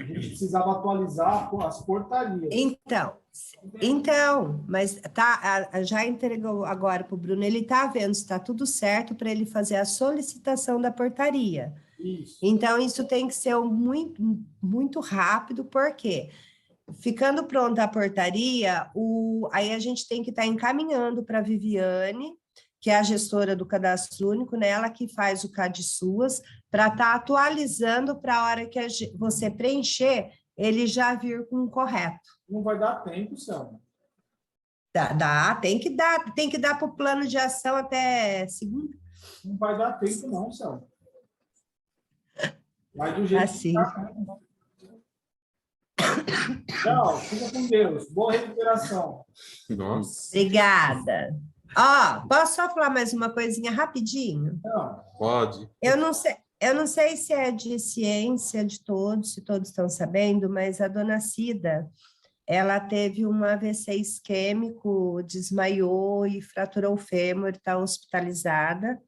gente precisava atualizar as portarias. Então, mas já entregou agora para o Bruno, ele está vendo se está tudo certo para ele fazer a solicitação da portaria. Isso. Então, isso tem que ser muito, muito rápido, porque ficando pronta a portaria, aí a gente tem que estar encaminhando para a Viviane, que é a gestora do Cadastro Único, né? Ela que faz o CAD Suas, para estar atualizando para a hora que você preencher, ele já vir com o correto. Não vai dar tempo, Selma. Tem que dar para o plano de ação até segunda. Não vai dar tempo, não, Selma. Vai do jeito assim. Tchau, fica com Deus. Boa recuperação. Nossa. Obrigada. Posso só falar mais uma coisinha rapidinho? Não. Pode. Eu não sei se é de ciência de todos, se todos estão sabendo, mas a dona Cida, ela teve um AVC isquêmico, desmaiou e fraturou o fêmur, está hospitalizada.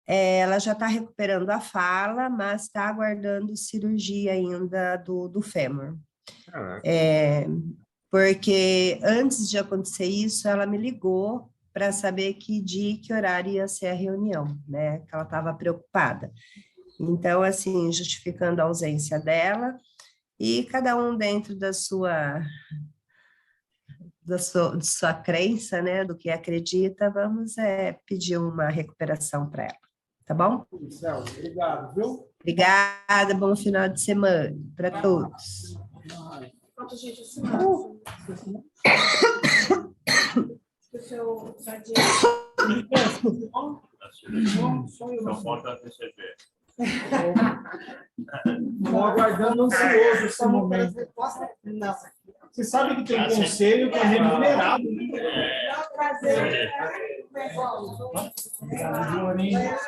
Ela já está recuperando a fala, mas está aguardando cirurgia ainda do fêmur. Porque antes de acontecer isso, ela me ligou para saber que dia e que horário ia ser a reunião, né? Que ela estava preocupada. Então, assim, justificando a ausência dela, e cada um dentro da sua crença, né? Do que acredita, vamos pedir uma recuperação para ela. Tá bom? Obrigado, viu? Obrigada, bom final de semana para todos. Quanto gente Só falta receber. Estou aguardando ansioso esse momento. Não. Você sabe que tem conselho que é remunerado, né? Prazer. Obrigado, Joaninha.